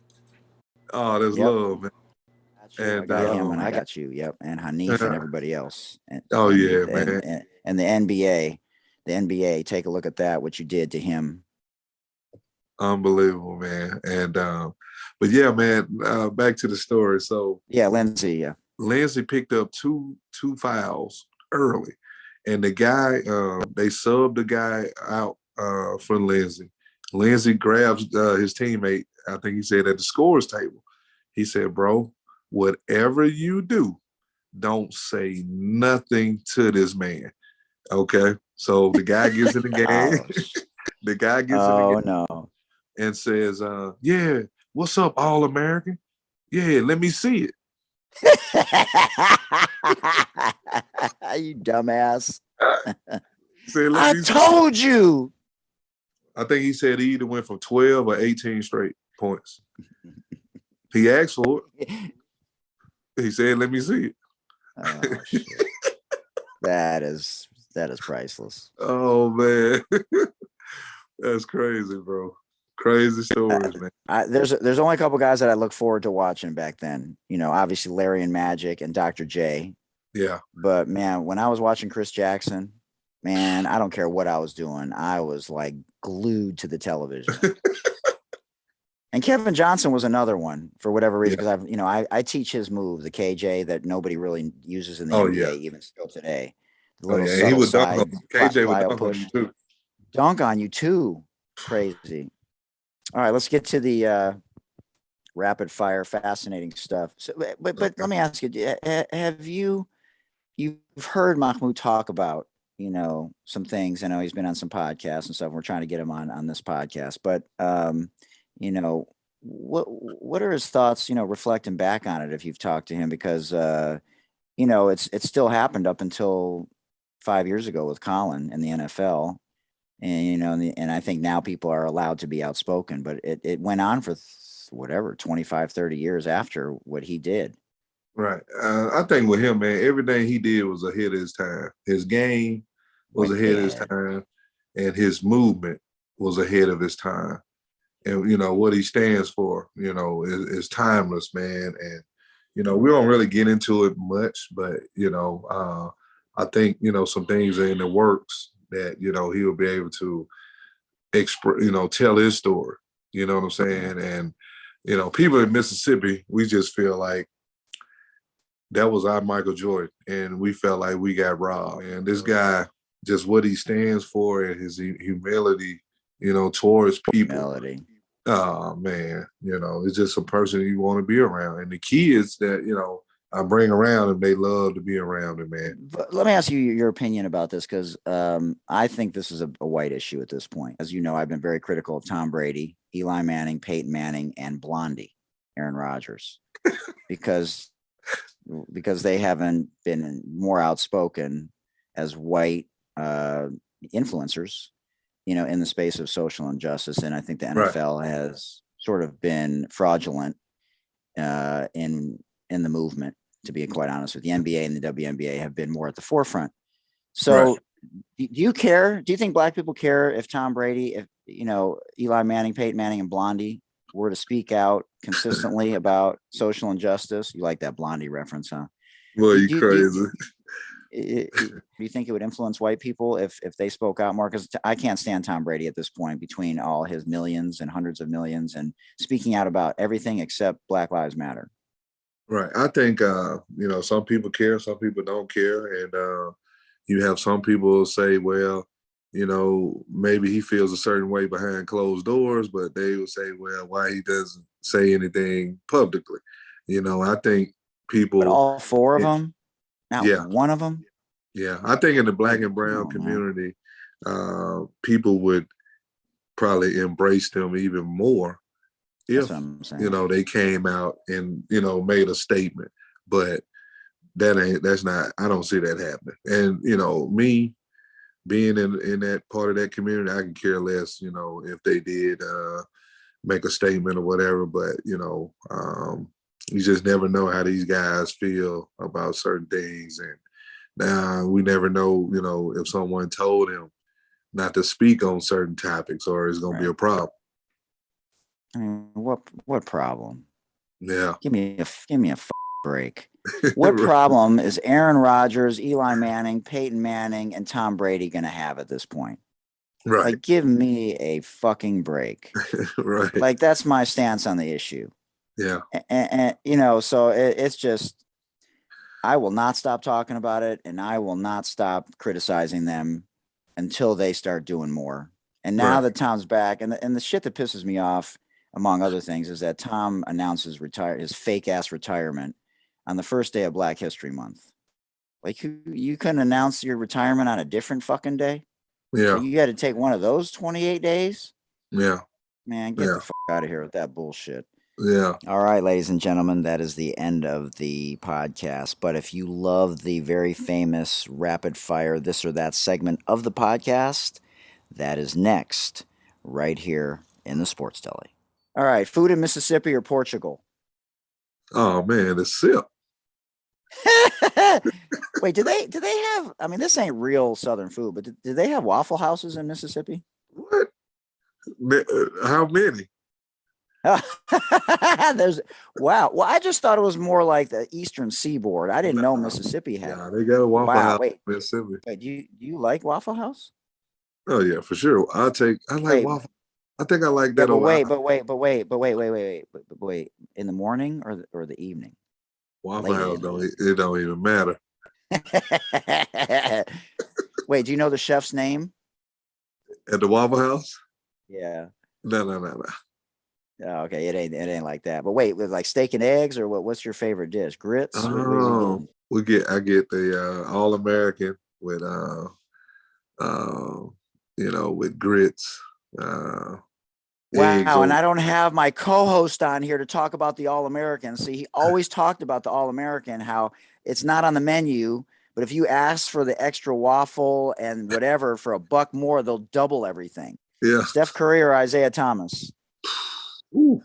Oh, that's Yep, love, man. I And got him, and I got you. Yep, and Hanif and everybody else, oh and yeah, man. and the NBA, Take a look at that. What you did to him. Unbelievable, man. And but yeah, man, back to the story. So Yeah, Lindsay. Yeah. Lindsey picked up two fouls early. And the guy, they subbed the guy out for Lindsey. Lindsey grabs his teammate, I think he said at the scores table. He said, bro, whatever you do, don't say nothing to this man. Okay. So the guy gets in the game. Oh, The guy gets in the game oh no. and says, yeah, what's up, All American? Yeah, let me see it. You dumbass. Said, let I me see it. told you. I think he said he either went from 12 or 18 straight points. He asked for it. He said, let me see it. Oh shit. That is priceless. Oh man. That's crazy, bro. Crazy stories, man. There's only a couple guys that I look forward to watching back then. You know, obviously Larry and Magic and Dr. J. Yeah. But man, when I was watching Chris Jackson, man, I don't care what I was doing. I was like glued to the television. And Kevin Johnson was another one for whatever reason, because I teach his move, the KJ, that nobody really uses in the Oh NBA yeah. even still today. The Oh little yeah. He subtle would dunk on side KJ would plyo dunk on you push. too. Dunk on you too. Crazy. All right, let's get to the rapid fire, fascinating stuff. So, but let me ask you: have you've heard Mahmoud talk about some things? I know he's been on some podcasts and stuff. We're trying to get him on this podcast, but you know, what are his thoughts? Reflecting back on it, if you've talked to him, because it's still happened up until 5 years ago with Colin in the NFL. And and I think now people are allowed to be outspoken, but it went on for whatever 25, 30 years after what he did. Right. I think with him, man, everything he did was ahead of his time. His game was Way ahead of his ahead. time, and his movement was ahead of his time. And what he stands for, is timeless, man. And we don't really get into it much, but I think some things are in the works that he'll be able to tell his story. You know what I'm saying? And people in Mississippi, we just feel like that was our Michael Jordan, and we felt like we got robbed. And this guy, just what he stands for and his humility, towards people. Melody. Oh man, it's just a person you want to be around. And the kids that, I bring around and they love to be around him, man. But let me ask you your opinion about this, because I think this is a white issue at this point. As you know, I've been very critical of Tom Brady, Eli Manning, Peyton Manning, and Blondie, Aaron Rodgers, because they haven't been more outspoken as white influencers, in the space of social injustice. And I think the Right. NFL has sort of been fraudulent in the movement, to be quite honest with you. The NBA and the WNBA have been more at the forefront. So Right. do you care? Do you think black people care if Tom Brady, if Eli Manning, Peyton Manning, and Blondie were to speak out consistently about social injustice? You like that Blondie reference, huh? Well, Do, you do, do, crazy. do you think it would influence white people if they spoke out more? Because I can't stand Tom Brady at this point, between all his millions and hundreds of millions, and speaking out about everything except Black Lives Matter. Right. I think some people care, some people don't care, and you have some people say, well, maybe he feels a certain way behind closed doors, but they will say, well, why he doesn't say anything publicly. I think But people, all four of it, them, not yeah, one of them. yeah. I think in the black Like, and come brown on, man. community, people would probably embrace them even more That's if, what I'm saying. they came out and, made a statement. But that's not, I don't see that happening. And, me being in that part of that community, I can care less, if they did make a statement or whatever. But, you just never know how these guys feel about certain things. And now we never know, if someone told him not to speak on certain topics or it's going to be a problem. I mean, what problem? Yeah. Give me a break. What problem is Aaron Rodgers, Eli Manning, Peyton Manning, and Tom Brady going to have at this point? Right. Like, give me a fucking break. Right. Like, that's my stance on the issue. Yeah. And so it's just, I will not stop talking about it, and I will not stop criticizing them until they start doing more. And now that Tom's back, and the shit that pisses me off, among other things, is that Tom announces his fake ass retirement on the first day of Black History Month. Like, you couldn't announce your retirement on a different fucking day? Yeah. Like, you had to take one of those 28 days? Yeah. Man, get the fuck out of here with that bullshit. Yeah. All right, ladies and gentlemen, that is the end of the podcast. But if you love the very famous rapid fire this or that segment of the podcast, that is next, right here in the Sports Deli. All right, food in Mississippi or Portugal? Oh man, the sip. Wait, do they have? I mean, this ain't real Southern food, but do they have Waffle Houses in Mississippi? What? How many? There's wow. Well, I just thought it was more like the Eastern Seaboard. I didn't know Mississippi had. Yeah, they got a Waffle House Wait, in Mississippi. wait. Do you like Waffle House? Oh yeah, for sure. I like waffle. I think I like that. But wait. In the morning or the evening? Waffle House it don't even matter. Wait, do you know the chef's name? At the Waffle House? Yeah. No. Oh, okay, it ain't like that. But wait, with like steak and eggs or what? What's your favorite dish? Grits? Oh, I get the All American with with grits. Wow, and I don't have my co-host on here to talk about the All-American. See, he always talked about the All-American, how it's not on the menu, but if you ask for the extra waffle and whatever for $1 more, they'll double everything. Yeah. Steph Curry or Isaiah Thomas? Ooh.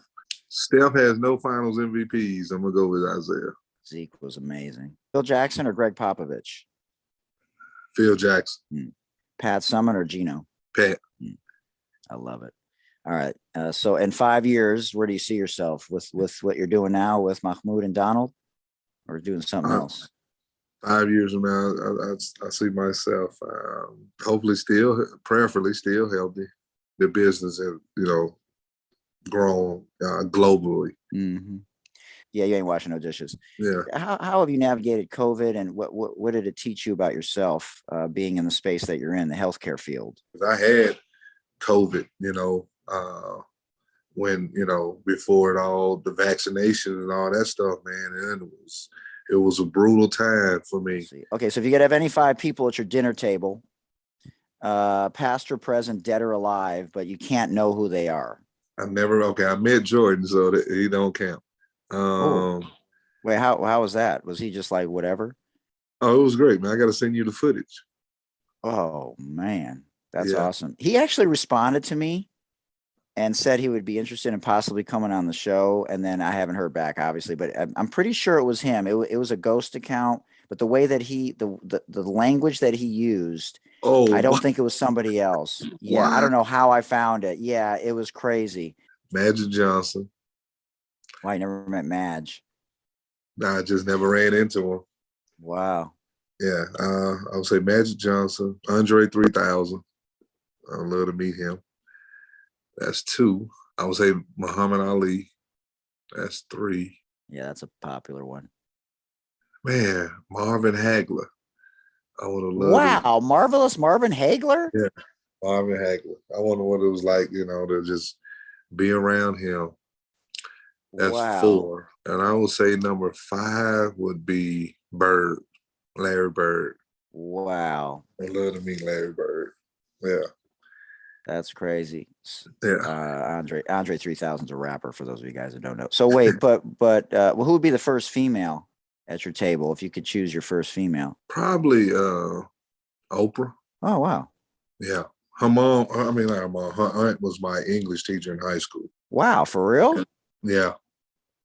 Steph has no finals MVPs. I'm going to go with Isaiah. Zeke was amazing. Phil Jackson or Greg Popovich? Phil Jackson. Pat Summitt or Geno? Pat. I love it. All right. So in 5 years, where do you see yourself with what you're doing now with Mahmoud and Donald, or doing something else? 5 years from now, I see myself hopefully prayerfully still healthy. The business has, grown globally. Mm-hmm. Yeah, you ain't washing no dishes. Yeah. How have you navigated COVID, and what did it teach you about yourself being in the space that you're in, the healthcare field? I had COVID, when, before it all, the vaccination and all that stuff, man, and it was a brutal time for me. Okay, so if you could have any 5 people at your dinner table, past or present, dead or alive, but you can't know who they are. I met Jordan, so he don't count. Wait, how was that? Was he just like whatever? Oh, it was great, man. I got to send you the footage. Oh man, that's awesome. He actually responded to me and said he would be interested in possibly coming on the show. And then I haven't heard back, obviously, but I'm pretty sure it was him. It was a ghost account, but the way that the language that he used, I don't think it was somebody else. Yeah, I don't know how I found it. Yeah, it was crazy. Magic Johnson. Well, I never met Madge. Nah, I just never ran into him. Wow. Yeah, I would say Magic Johnson, Andre 3000. I'd love to meet him. That's 2. I would say Muhammad Ali. That's 3. Yeah, that's a popular one. Man, Marvin Hagler. I would have loved it. Wow, marvelous Marvin Hagler. Yeah, Marvin Hagler. I wonder what it was like, to just be around him. That's Wow. 4. And I would say number 5 would be Bird, Larry Bird. Wow. I'd love to meet Larry Bird. Yeah. That's crazy. Yeah. Andre 3000's a rapper for those of you guys that don't know. So wait, but well, who would be the first female at your table if you could choose your first female? Probably Oprah. Oh, wow. Yeah. Her mom, not her mom, her aunt was my English teacher in high school. Wow, for real? Yeah.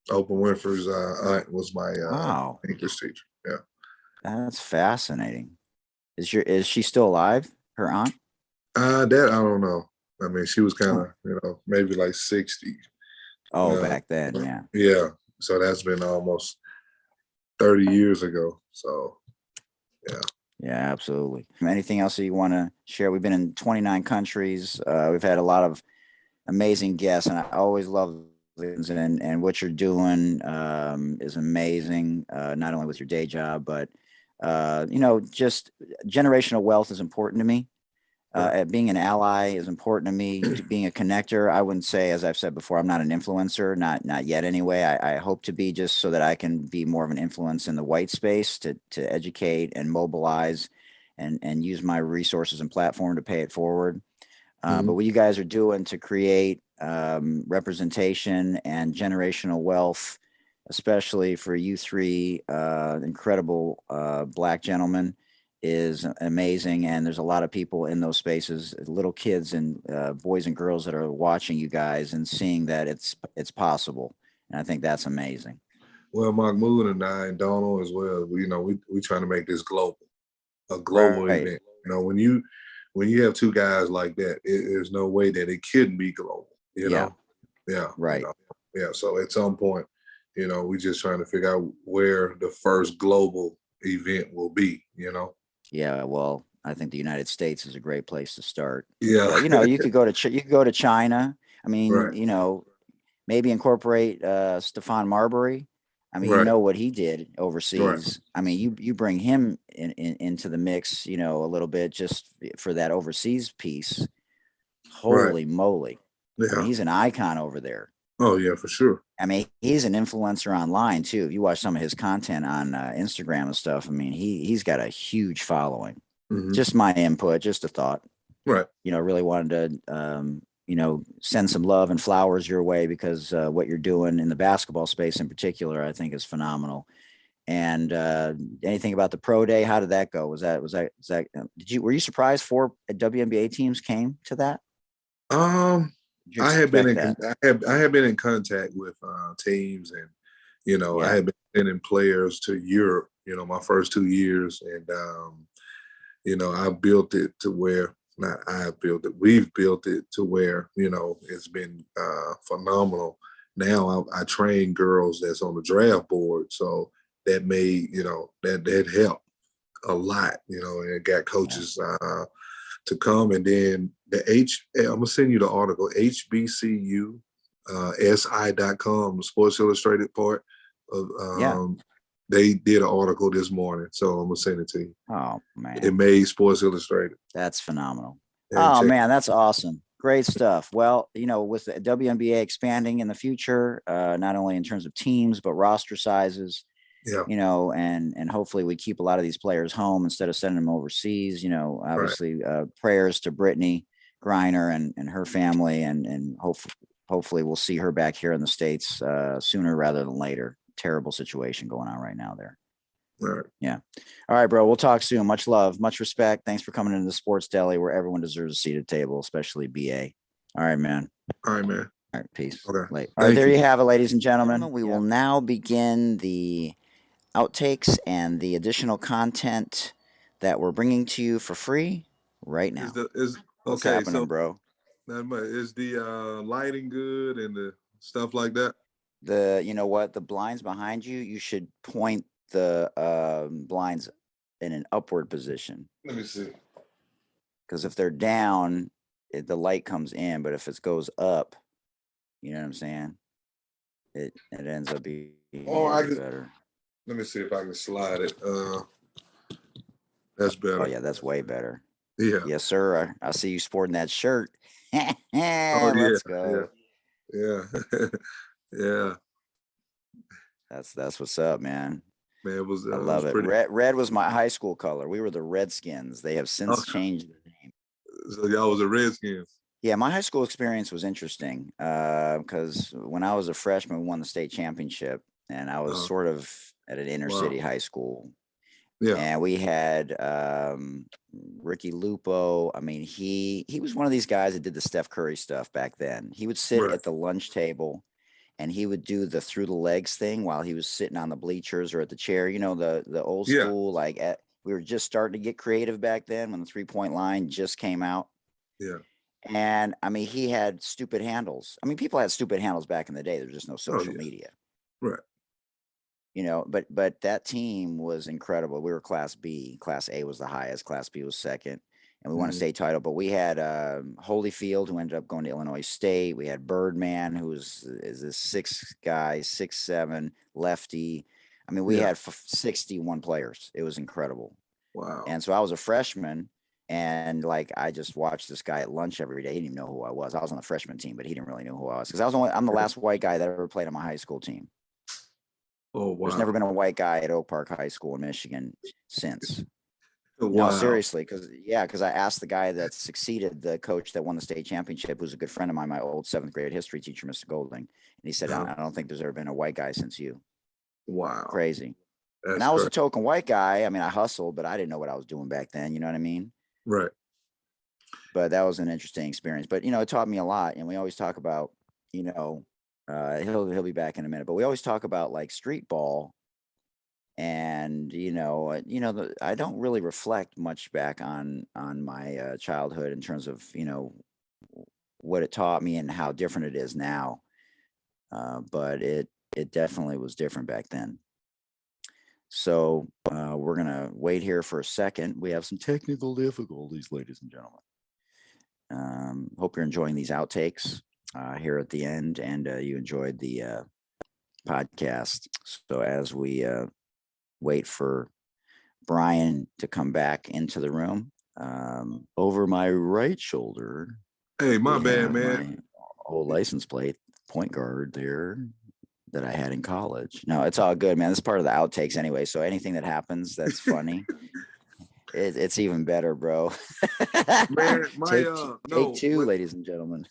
Oprah Winfrey's aunt was my Wow. English teacher. Yeah. That's fascinating. Is she still alive, her aunt? That I don't know. I mean, she was kind of, maybe like 60. Oh, back then, yeah. Yeah. So that's been almost 30 years ago. So, yeah. Yeah, absolutely. Anything else that you want to share? We've been in 29 countries. We've had a lot of amazing guests, and I always love this. And what you're doing is amazing, not only with your day job, but, just generational wealth is important to me. Being an ally is important to me. Being a connector, I wouldn't say, as I've said before, I'm not an influencer, not yet anyway. I hope to be, just so that I can be more of an influence in the white space to educate and mobilize and use my resources and platform to pay it forward. But what you guys are doing to create representation and generational wealth, especially for you three incredible Black gentlemen, is amazing. And there's a lot of people in those spaces, little kids and boys and girls, that are watching you guys and seeing that it's possible. And I think that's amazing. Well, Mahmoud and I and Donald as well, we trying to make this a global Right. event. When you have 2 guys like that, there's no way that it couldn't be global. Yeah. Yeah. Right. Yeah. So at some point, we just trying to figure out where the first global event will be. Yeah, well, I think the United States is a great place to start. Yeah. You could go to China. I mean, Right. Maybe incorporate Stephon Marbury. I mean, you Right. know what he did Right. overseas. I mean, you bring him into the mix, a little bit, just for that overseas piece. Right. Holy moly! I mean, Yeah. he's an icon over there. Oh yeah, for sure. I mean, he's an influencer online too. If you watch some of his content on Instagram and stuff, I mean, he's got a huge following. Just my input, just a thought. Right. Really wanted to, send some love and flowers your way, because what you're doing in the basketball space in particular, I think, is phenomenal. And anything about the pro day? How did that go? Were you surprised 4 WNBA teams came to that? Did you I have been expect that? I have been in contact with teams, and I Yeah. have been sending players to Europe. My first 2 years, and I built it to where, not I built it, we've built it to where it's been phenomenal. Now I train girls that's on the draft board, so that made that helped a lot. And it got coaches to come. And then I'm gonna send you the article, HBCU SI.com, the Sports Illustrated part of they did an article this morning, so I'm gonna send it to you. Oh man, It made Sports Illustrated. that's phenomenal. And Oh man, that's awesome. Great stuff. Well, with the WNBA expanding in the future, not only in terms of teams but roster sizes, yeah, and hopefully we keep a lot of these players home instead of sending them overseas. Obviously, prayers to Brittany Griner and her family, and hopefully we'll see her back here in the States sooner rather than later. Terrible situation going on right now there. right. Yeah. All right, bro. We'll talk soon. Much love, much respect. Thanks for coming into the Sports Deli, where everyone deserves a seat at the table, especially BA. All right, man. All right, man. All right, peace. Okay. All right, there you have it, ladies and gentlemen. We will now begin the outtakes and the additional content that we're bringing to you for free right now. What's happening, bro? Is the lighting good and the stuff like that? The blinds behind you, you should point the blinds in an upward position. Let me see. Because if they're down, the light comes in, but if it goes up, you know what I'm saying? It ends up being Oh, I Is it can. better? Let me see if I can slide it. That's better. Oh yeah, that's way better. Yeah. Yes, sir. I see you sporting that shirt. Oh yeah. Let's Yeah. go. Yeah. Yeah. That's what's up, man. Man, it I was love it. pretty. Red was my high school color. We were the Redskins. They have since Okay. changed the name. So y'all was a Redskins. Yeah, my high school experience was interesting because when I was a freshman, we won the state championship, and I was Uh, sort of at an inner wow. city high school. Yeah. And we had Ricky Lupo. I mean, he was one of these guys that did the Steph Curry stuff back then. He would sit Right. at the lunch table and he would do the through the legs thing while he was sitting on the bleachers or at the chair. You know, the old Yeah. school, like we were just starting to get creative back then when the 3-point line just came out. Yeah. And I mean, he had stupid handles. I mean, people had stupid handles back in the day. There was just no Oh social yeah. media. Right. You know, but that team was incredible. We were Class B. Class A was the highest. Class B was second, and we won a Mhm. state title. But we had Holyfield, who ended up going to Illinois State. We had Birdman, who is this 6'7" lefty. I mean, we Yeah. had 61 players. It was incredible. Wow. And so I was a freshman, and like I just watched this guy at lunch every day. He didn't even know who I was. I was on the freshman team, but he didn't really know who I was because I'm the last white guy that ever played on my high school team. Oh There's never wow. been a white guy at Oak Park High School in Michigan since. No, Wow. seriously, because I asked the guy that succeeded the coach that won the state championship, who's a good friend of mine, my old 7th grade history teacher, Mr. Golding, and he said, Uh-huh. I don't think there's ever been a white guy since you. Wow. Crazy. That's And I was a crazy. token white guy. I mean, I hustled, but I didn't know what I was doing back then. You know what I mean? Right. But that was an interesting experience. But, you know, it taught me a lot. And we always talk about, you know, he'll be back in a minute, but we always talk about like street ball. And I don't really reflect much back on my childhood in terms of what it taught me and how different it is now. But it definitely was different back then. So we're gonna wait here for a second. We have some technical difficulties, ladies and gentlemen. Hope you're enjoying these outtakes here at the end, and you enjoyed the podcast. So as we wait for Brian to come back into the room. Over my right shoulder, Hey, my we bad, have man. my old license plate, point guard there that I had in college. No, it's all good, man. This is part of the outtakes anyway. So anything that happens that's funny, it's even better, bro. Man, my Take no, two, ladies and gentlemen.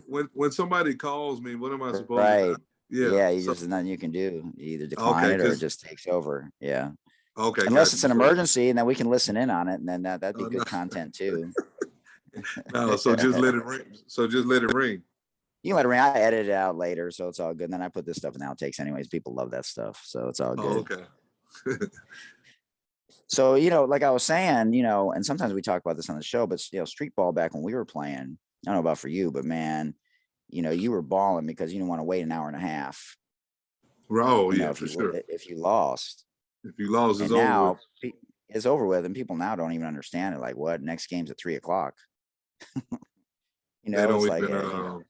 when somebody calls me, what am I supposed to Right. yeah. Yeah, you So just nothing you can do. You either decline okay, it or it because just takes over. Yeah. okay, Unless gotcha. it's an So emergency, and then we can listen in on it, and then that'd be no, good content too. no, so just let it ring. So just let it ring. You can let it ring. I edit it out later, so it's all good. And then I put this stuff in outtakes anyways. People love that stuff, so it's all Oh, good. okay. So, like I was saying, and sometimes we talk about this on the show, but street ball back when we were playing, I don't know about for you, but man, you were balling because you didn't want to wait an hour and a half, Oh yeah, if for you sure. if you lost. If you lost, it's And over with. now it's over with, and people now don't even understand it. Like, what? Next game's at 3:00. They don't It's like, even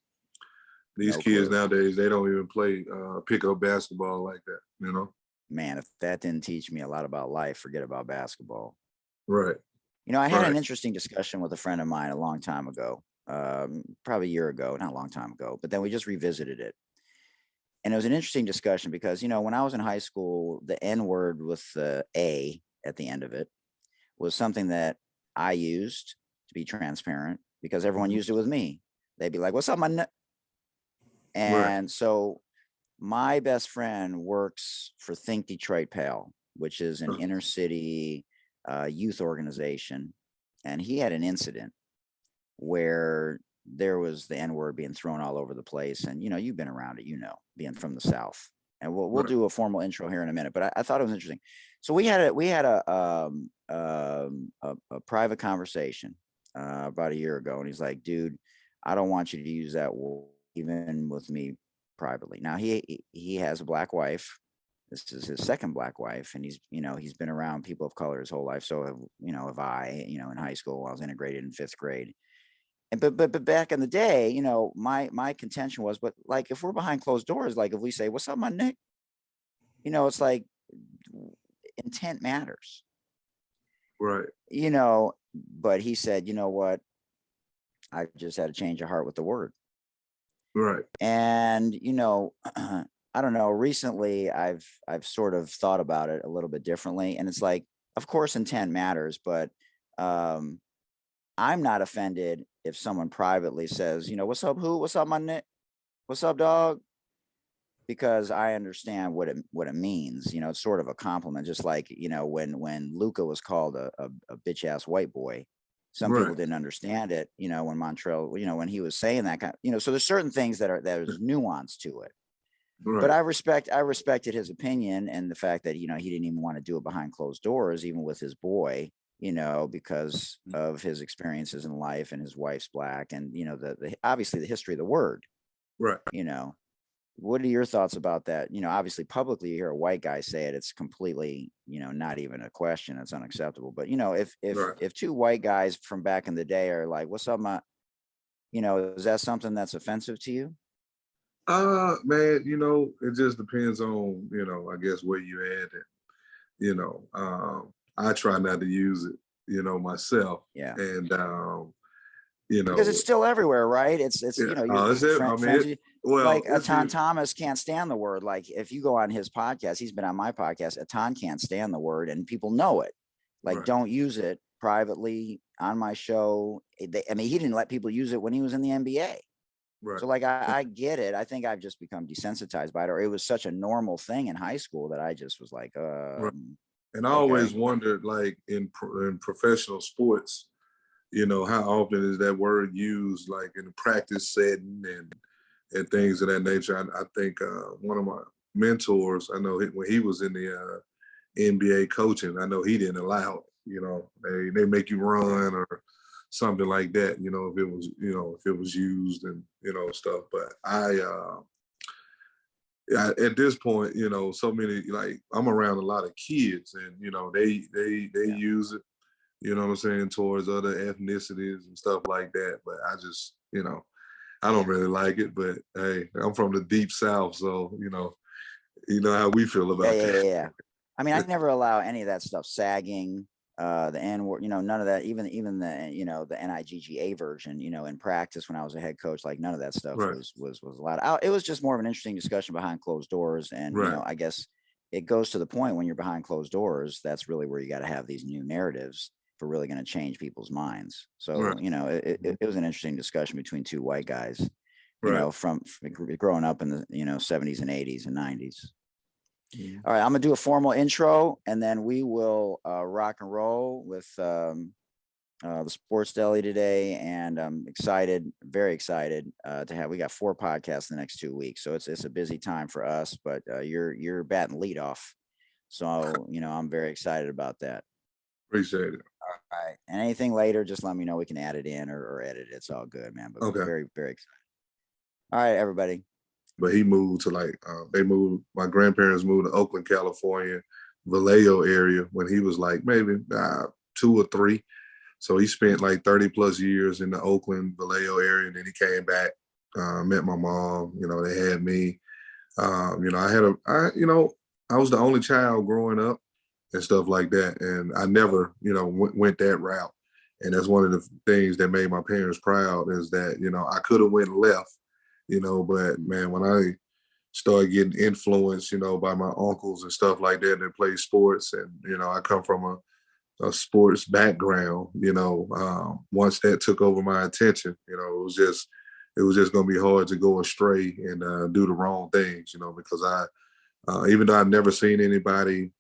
these no kids clue. nowadays, they don't even play pickup basketball like that, Man, if that didn't teach me a lot about life, forget about basketball. Right. I had Right. an interesting discussion with a friend of mine a long time ago, probably a year ago, not a long time ago, but then we just revisited it. And it was an interesting discussion because, when I was in high school, the N word with the A at the end of it was something that I used to be transparent because everyone Mhm. used it with me. They'd be like, "What's up, man?" Right. And so my best friend works for Think Detroit Pal, which is an inner city youth organization. And he had an incident where there was the N word being thrown all over the place. And, you've been around it, being from the South. And we'll Right. do a formal intro here in a minute, but I thought it was interesting. So we had a private conversation about a year ago, and he's like, "Dude, I don't want you to use that word even with me privately." Now he has a black wife. This is his second black wife, and he's been around people of color his whole life. So have I. In high school, I was integrated in 5th grade. And but back in the day, my contention was, but like if we're behind closed doors, like if we say, "What's up, my Nick?" you know, it's like intent matters, Right. you know, but he said, you know what? I just had a change of heart with the word. Right. And, you know, I don't know, recently I've sort of thought about it a little bit differently. And it's like, of course, intent matters, but um, I'm not offended if someone privately says, you know, what's up, who? What's up, my Nick? What's up, dog? Because I understand what it means. You know, it's sort of a compliment, just like, you know, when Luca was called a bitch ass white boy. Some people Right. didn't understand it, you know, when Montreal, you know, when he was saying that kind of, you know, so there's certain things there's nuance to it. But Right. I respected his opinion and the fact that, you know, he didn't even want to do it behind closed doors, even with his boy, you know, because of his experiences in life, and his wife's black, and, you know, the obviously the history of the word, Right. you know. What are your thoughts about that? You know, obviously publicly you hear a white guy say it, it's completely, you know, not even a question, it's unacceptable. But, you know, Right. if two white guys from back in the day are like, what's up, my, you know, is that something that's offensive to you? Man, you know, it just depends on, you know, I guess where you at, and you know, I try not to use it, you know, myself, Yeah. and you Because it's know, still everywhere, right? It's yeah, you know, your is it? I mean, friends, well, like it's Atan it, Thomas can't stand the word. Like if you go on his podcast, he's been on my podcast. Atan can't stand the word, and people know it. Like, right, don't use it privately on my show. I mean, he didn't let people use it when he was in the NBA. right, So, like, I get it. I think I've just become desensitized by it, or it was such a normal thing in high school that I just was like, right. And I always okay, wondered, like in professional sports, you know, how often is that word used, like in a practice setting and things of that nature. I think one of my mentors, I know when he was in the NBA coaching, I know he didn't allow it. You know, they make you run or something like that. You know, if it was, you know, if it was used and, you know, stuff. But at this point, you know, so many, like I'm around a lot of kids, and you know, they yeah. use it, you know what I'm saying, towards other ethnicities and stuff like that. But I just, you know, I don't really like it. But hey, I'm from the deep South, so you know how we feel Yeah, about yeah, yeah, that. yeah. I mean, I never allow any of that stuff, sagging, the N word, you know, none of that, even the, you know, the NIGGA version, you know, in practice when I was a head coach, like none of that stuff Right, was allowed out. It was just more of an interesting discussion behind closed doors. And, you right, know, I guess it goes to the point when you're behind closed doors, that's really where you got to have these new narratives for really going to change people's minds. right, So, you know, mhm, it was an interesting discussion between two white guys, you right. know, from growing up in the, you know, 70s and 80s and 90s. Mhm. All right, I'm gonna do a formal intro, and then we will rock and roll with the Sports Deli today. And I'm excited, very excited to have. We got 4 podcasts in the next 2 weeks, so it's a busy time for us. But you're batting lead off, so you know I'm very excited about that. Appreciate it. All right, and anything later, just let me know. We can add it in or edit it. It's all good, man. But Okay. very very excited. All right, everybody. But he moved to like they moved. My grandparents moved to Oakland, California, Vallejo area when he was like maybe 2 or 3. So he spent like 30+ years in the Oakland, Vallejo area, and then he came back, met my mom. You know, they had me. You know, I was the only child growing up and stuff like that, and I never, you know, went that route. And that's one of the things that made my parents proud is that, you know, I could have went left, you know, but man, when I started getting influenced, you know, by my uncles and stuff like that that play sports, and you know, I come from a sports background, you know, once that took over my attention, you know, it was just going to be hard to go astray and do the wrong things, you know, because even though I've never seen anybody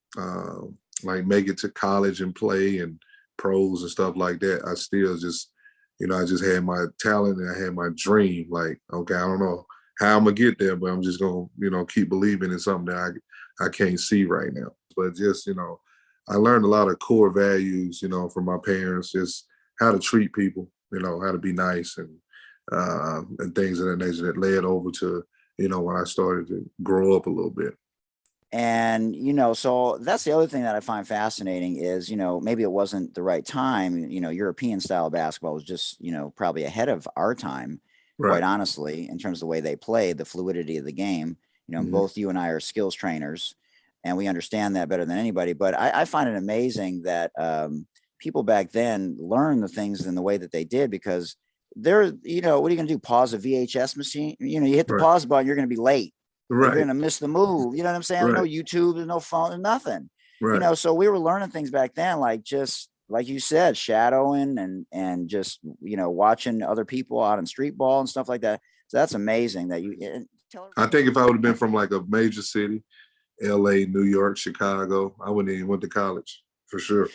like make it to college and play and pros and stuff like that, I still just, you know, I just had my talent and I had my dream. Like, okay, I don't know how I'm gonna get there, but I'm just gonna, you know, keep believing in something that I can't see right now. But just, you know, I learned a lot of core values, you know, from my parents, just how to treat people, you know, how to be nice and things of that nature that led over to, you know, when I started to grow up a little bit. And, you know, so that's the other thing that I find fascinating is, you know, maybe it wasn't the right time. You know, European style basketball was just, you know, probably ahead of our time, quite Right. honestly, in terms of the way they played, the fluidity of the game. You know, Mhm. both you and I are skills trainers. and we understand that better than anybody. But I find it amazing that people back then learned the things in the way that they did, because they're, you know, what are you going to do? Pause a VHS machine? You know, you hit the pause button, you're going to be late. Or you're going to miss the move. You know what I'm saying? There's no YouTube, there's no phone, there's nothing. You know, so we were learning things back then, like just like you said, shadowing and just, you know, watching other people out in street ball and stuff like that. So that's amazing that you I think if I would have been from like a major city, LA, New York, Chicago, I wouldn't even went to college for sure.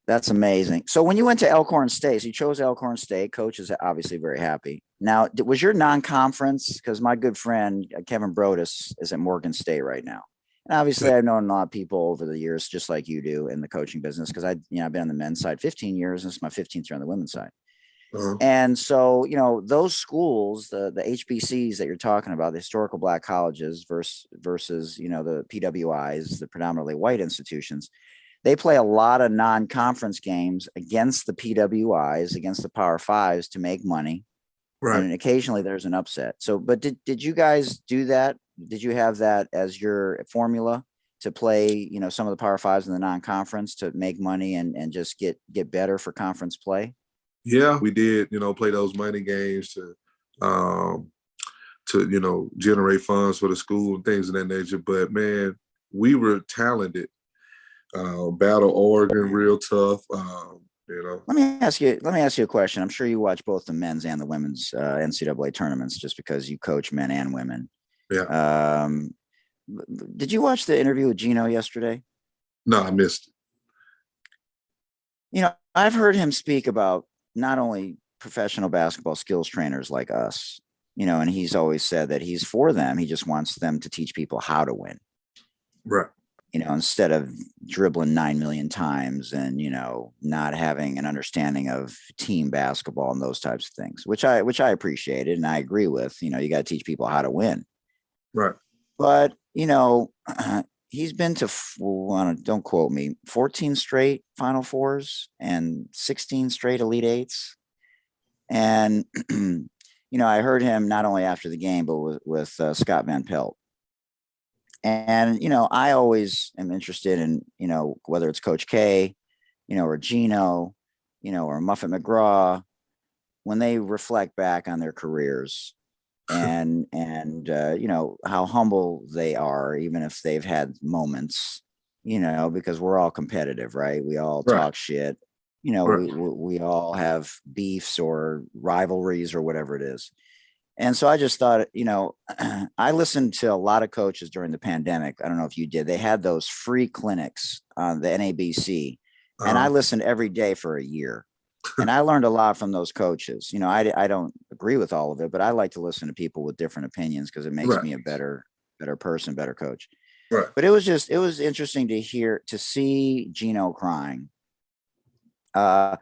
That's amazing. So when you went to Elkhorn State, so you chose Elkhorn State, coach is obviously very happy. Now, was your non-conference, because my good friend Kevin Brodus is at Morgan State right now. And obviously I've known a lot of people over the years, just like you do in the coaching business, because I've been on the men's side 15 years, and this is my 15th year on the women's side. And so, you know, those schools, the HBCs that you're talking about, the historical Black colleges versus, you know, the PWIs, the predominantly white institutions, they play a lot of non-conference games against the PWIs, against the Power Fives to make money. Right. And occasionally there's an upset. So, but did you guys do that? Did you have that as your formula to play, you know, some of the Power Fives in the non-conference to make money and just get better for conference play? Yeah, we did, you know, play those money games to, you know, generate funds for the school and things of that nature. But man, we were talented. Battle Oregon, real tough. You know. Let me ask you a question. I'm sure you watch both the men's and the women's NCAA tournaments, just because you coach men and women. Yeah. Did you watch the interview with Gino yesterday? No, I missed it. You know, I've heard him speak about not only professional basketball skills trainers like us, you know, and he's always said that he's for them. He just wants them to teach people how to win. Right. You know, instead of dribbling 9 million times and, you know, not having an understanding of team basketball and those types of things, which I appreciated and I agree with. You know, you got to teach people how to win. Right. But, you know, he's been to, don't quote me, 14 straight Final Fours and 16 straight Elite Eights. And, you know, I heard him not only after the game, but with Scott Van Pelt. And, you know, I always am interested in, you know, whether it's Coach K, you know, or Gino, you know, or Muffet McGraw, when they reflect back on their careers and you know, how humble they are, even if they've had moments, you know, because we're all competitive, right? We all talk shit, you know, we all have beefs or rivalries or whatever it is. And so I just thought, you know, I listened to a lot of coaches during the pandemic. I don't know if you did. They had those free clinics on the NABC, and I listened every day for a year. And I learned a lot from those coaches. You know, I don't agree with all of it, but I like to listen to people with different opinions because it makes me a better person, better coach. Right. But it was interesting to see Gino crying. And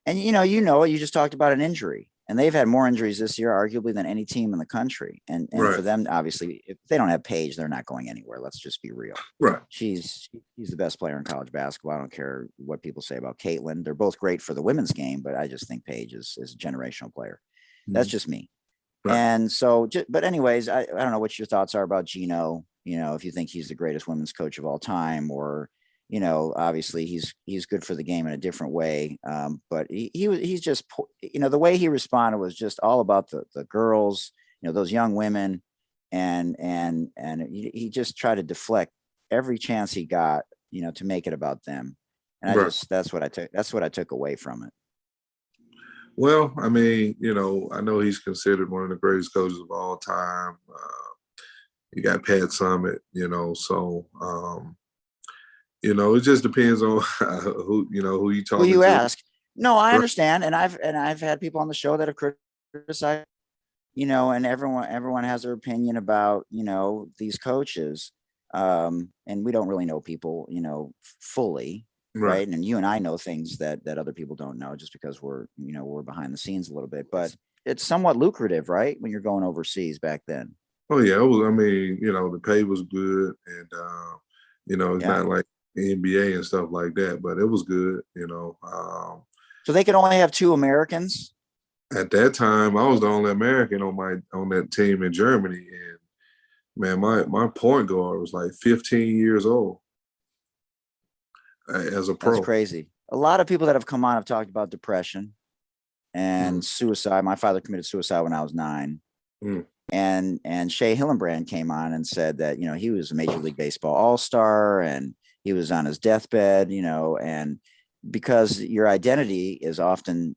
you just talked about an injury. And they've had more injuries this year, arguably, than any team in the country. And for them, obviously, if they don't have Paige, they're not going anywhere. Let's just be real. Right. He's the best player in college basketball. I don't care what people say about Caitlin. They're both great for the women's game, but I just think Paige is a generational player. Mm-hmm. That's just me. Right. And so, but anyways, I don't know what your thoughts are about Gino. You know, if you think he's the greatest women's coach of all time, or, you know, obviously he's good for the game in a different way. But he's just, you know, the way he responded was just all about the girls, you know, those young women, and he just tried to deflect every chance he got, you know, to make it about them. And that's what I took away from it. Well, I mean, you know, I know he's considered one of the greatest coaches of all time. You got Pat Summitt, you know, so, you know, it just depends on who you talk to. Who you ask. No, I understand. And I've had people on the show that have criticized, you know, and everyone has their opinion about, you know, these coaches. And we don't really know people, you know, fully. Right. And you and I know things that other people don't know just because we're behind the scenes a little bit, but it's somewhat lucrative, right? When you're going overseas back then. Oh yeah. I mean, you know, the pay was good, and, you know, it's not like NBA and stuff like that, but it was good, you know. So they could only have 2 Americans? At that time, I was the only American on that team in Germany, and Man, my point guard was like 15 years old as a That's pro. crazy. A lot of people that have come on have talked about depression and suicide. My father committed suicide when I was 9. Mm. And Shea Hillenbrand came on and said that, he was a Major League Baseball all-star and he was on his deathbed, and because your identity is often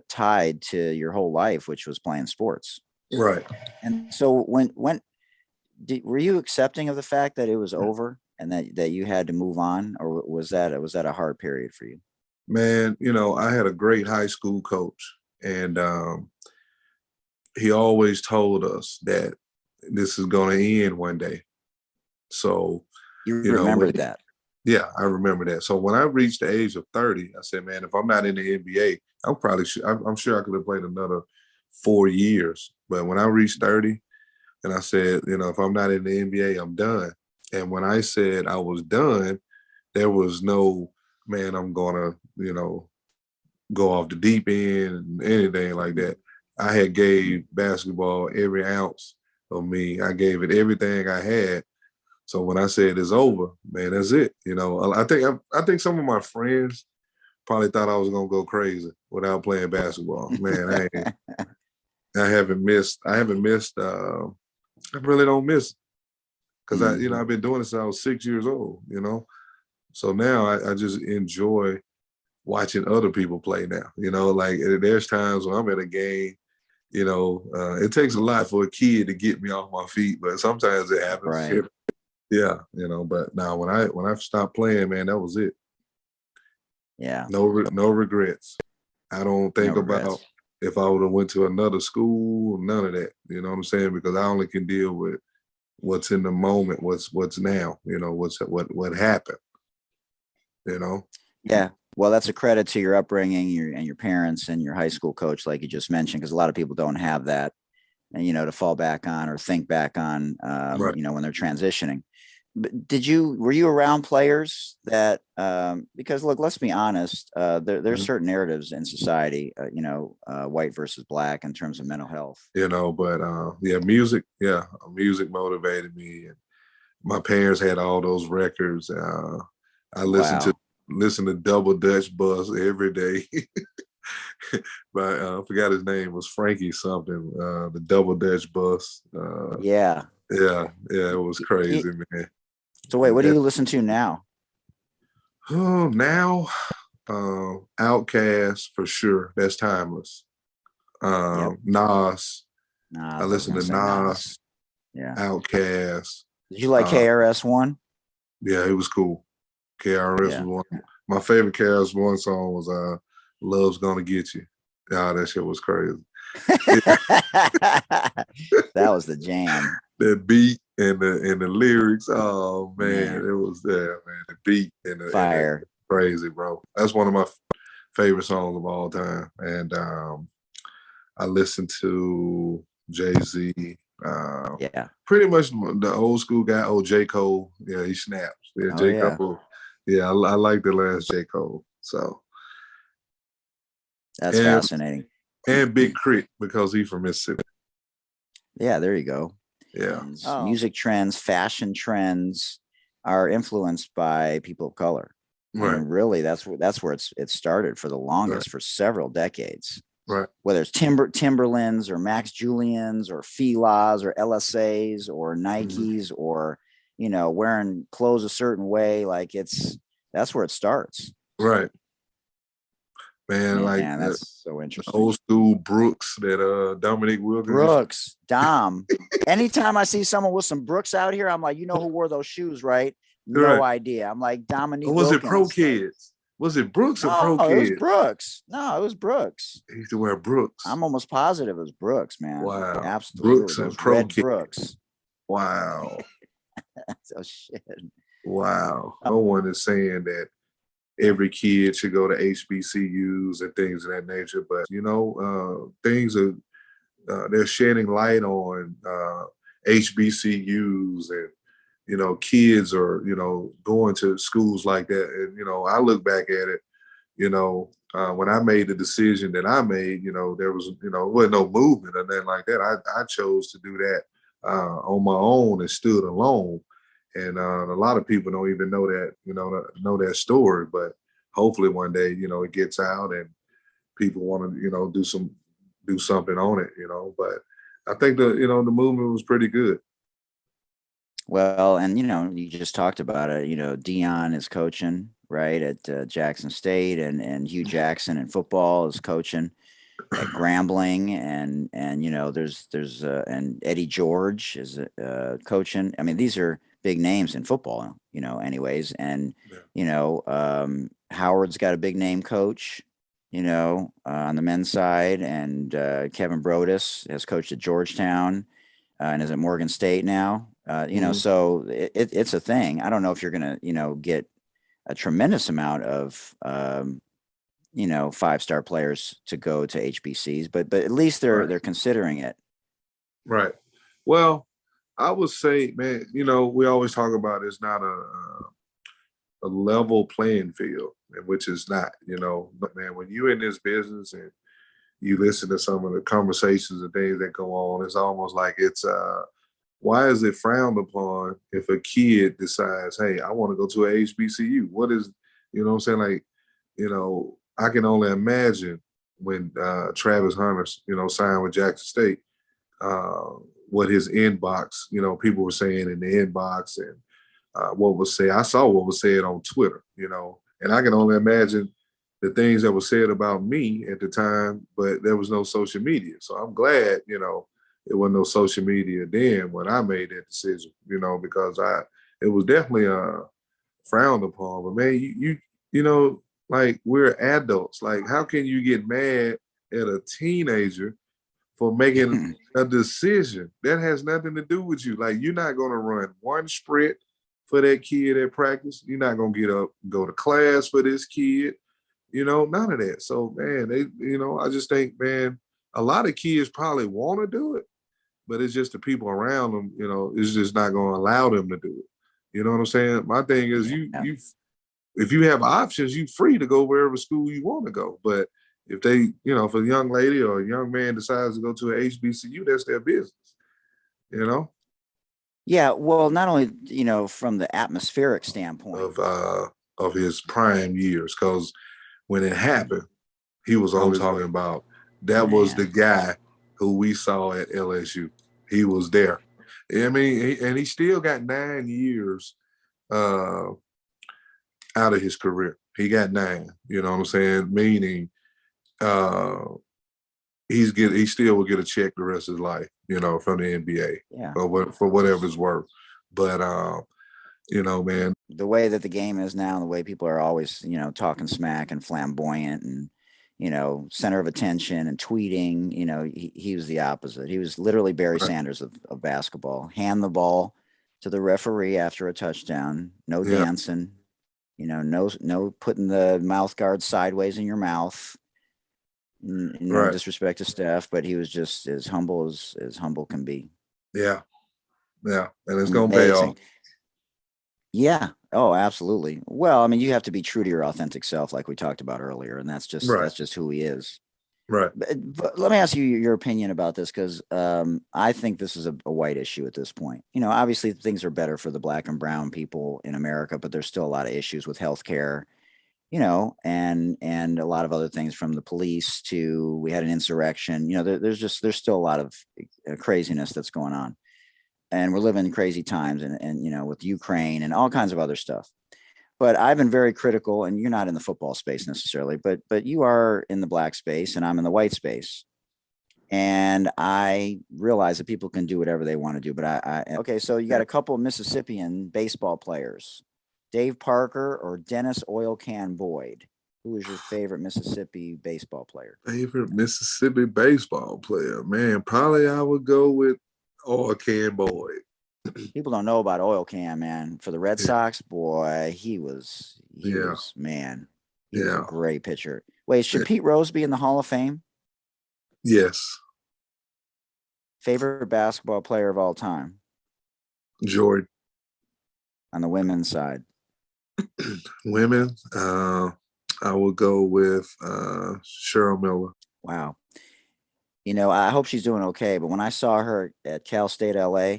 tied to your whole life, which was playing sports. Right. And so were you accepting of the fact that it was over and that you had to move on, or was that a hard period for you? Man, I had a great high school coach, and he always told us that this is going to end one day. So, you remembered that? Yeah, I remember that. So when I reached the age of 30, I said, man, if I'm not in the NBA, I'm sure I could have played another 4 years. But when I reached 30, and I said, if I'm not in the NBA, I'm done. And when I said I was done, there was no, man, I'm gonna, go off the deep end and anything like that. I had gave basketball every ounce of me. I gave it everything I had. So when I said it's over, man, that's it. I think some of my friends probably thought I was gonna go crazy without playing basketball. Man, I haven't missed. I really don't miss, because I've been doing this since I was 6 years old. So now I just enjoy watching other people play now. Like there's times when I'm at a game. It takes a lot for a kid to get me off my feet, but sometimes it happens. Right. Yeah, but now when I stopped playing, man, that was it. Yeah. No regrets. I don't think about if I would have went to another school, none of that. You know what I'm saying? Because I only can deal with what's in the moment, what's now, what happened. Yeah. Well, that's a credit to your upbringing, your parents and your high school coach, like you just mentioned, because a lot of people don't have that, and to fall back on or think back on, Right. when they're transitioning. But were you around players that, because look, let's be honest, there's certain narratives in society, white versus black in terms of mental health. But music motivated me, and my parents had all those records. I listened to Double Dutch Bus every day. But I forgot his name, was Frankie something. The Double Dutch Bus. Yeah, it was crazy, man. So wait, what do you listen to now? Oh, now, Outkast for sure. That's timeless. Nas. I listen to Nas. Yeah. Outkast. Did you like KRS-One? Yeah, it was cool. KRS was one. My favorite KRS-One song was "Love's Gonna Get You." Yeah, that shit was crazy. That was the jam. That beat and the lyrics. Oh man, it was there, man. The beat and the fire. Crazy, bro. That's one of my favorite songs of all time. And I listened to Jay-Z. Pretty much the old school guy. Oh, J. Cole. Yeah, he snaps. Yeah, J. Cole. Yeah, I like the last J. Cole. So that's fascinating. And Big Crit, because he's from Mississippi. Yeah, there you go. Yeah. Music trends, fashion trends are influenced by people of color. Right. And really, that's where it started for the longest, for several decades. Right. Whether it's Timberlands or Max Julians or Fila's or LSA's or Nikes or, wearing clothes a certain way, like that's where it starts. Right. Man, that's so interesting. Old school Brooks, that Dominique Wilkins. Brooks, Dom. Anytime I see someone with some Brooks out here, I'm like, who wore those shoes, right? No idea. I'm like, Dominique Wilkins. Was it Pro Kids? Was it Brooks or Pro Kids? It was Brooks. No, it was Brooks. He used to wear Brooks. I'm almost positive it was Brooks, man. Wow. Absolutely. Brooks and Pro Kids. Brooks. Wow. Oh, shit. Wow. No one is saying that every kid should go to HBCUs and things of that nature, but things are they're shedding light on HBCUs, and kids are going to schools like that. And I look back at it, when I made the decision that I made, there was wasn't no movement or nothing like that. I chose to do that on my own and stood alone. And a lot of people don't even know that, know that story. But hopefully one day, it gets out and people want to, do something on it, But I think the movement was pretty good. Well, and you just talked about it. Dion is coaching right at Jackson State, and Hugh Jackson in football is coaching at Grambling, and there's and Eddie George is coaching. I mean, these are big names in football, anyways, and Howard's got a big name coach, on the men's side, and Kevin Brodus has coached at Georgetown and is at Morgan State now. So it's a thing. I don't know if you're gonna, get a tremendous amount of 5-star players to go to HBCs, but at least they're considering it. Right. Well, I would say, man, we always talk about it's not a level playing field, which is not, but man, when you're in this business and you listen to some of the conversations and things that go on, it's almost like it's why is it frowned upon if a kid decides, hey, I want to go to a HBCU? What is, what I'm saying? Like, I can only imagine when Travis Hunter, signed with Jackson State, what his inbox, people were saying in the inbox and what was said. I saw what was said on Twitter, and I can only imagine the things that were said about me at the time, but there was no social media. So I'm glad, there wasn't no social media then when I made that decision, because it was definitely frowned upon. But man, like we're adults. Like, how can you get mad at a teenager for making a decision that has nothing to do with you? Like, you're not going to run one sprint for that kid at practice. You're not going to get up, go to class for this kid. None of that. So, man, I just think, man, a lot of kids probably want to do it, but it's just the people around them, it's just not going to allow them to do it. You know what I'm saying? My thing is, if you have options, you're free to go wherever school you want to go. But if they, if a young lady or a young man decides to go to an HBCU, that's their business, Yeah, well, not only, from the atmospheric standpoint of his prime years, because when it happened, he was always talking about that was the guy who we saw at LSU. He was there. I mean, and he still got 9 years out of his career. He got 9, you know what I'm saying? Meaning he still will get a check the rest of his life, from the NBA for whatever it's worth. But man, the way that the game is now, and the way people are always, talking smack and flamboyant and, center of attention and tweeting, he was the opposite. He was literally Barry Sanders of basketball. Hand the ball to the referee after a touchdown, no dancing, no putting the mouth guard sideways in your mouth. No disrespect to Steph, but he was just as humble as humble can be. Yeah. And it's going to pay off. Yeah. Oh, absolutely. Well, I mean, you have to be true to your authentic self, like we talked about earlier, and that's just who he is. Right. But let me ask you your opinion about this, because I think this is a white issue at this point. Obviously things are better for the Black and brown people in America, but there's still a lot of issues with healthcare, and a lot of other things, from the police to, we had an insurrection. There's still a lot of craziness that's going on. And we're living in crazy times, and with Ukraine and all kinds of other stuff. But I've been very critical, and you're not in the football space necessarily, but you are in the Black space, and I'm in the white space. And I realize that people can do whatever they want to do. But okay, so you got a couple of Mississippian baseball players, Dave Parker or Dennis Oil Can Boyd. Who is your favorite Mississippi baseball player? Favorite Mississippi baseball player? Man, probably I would go with Oil Can Boyd. People don't know about Oil Can, man. For the Red Sox, boy, he was man. He was a great pitcher. Wait, should Pete Rose be in the Hall of Fame? Yes. Favorite basketball player of all time? Jordan. On the women's side? Women, I would go with Cheryl Miller. Wow. I hope she's doing okay. But when I saw her at Cal State LA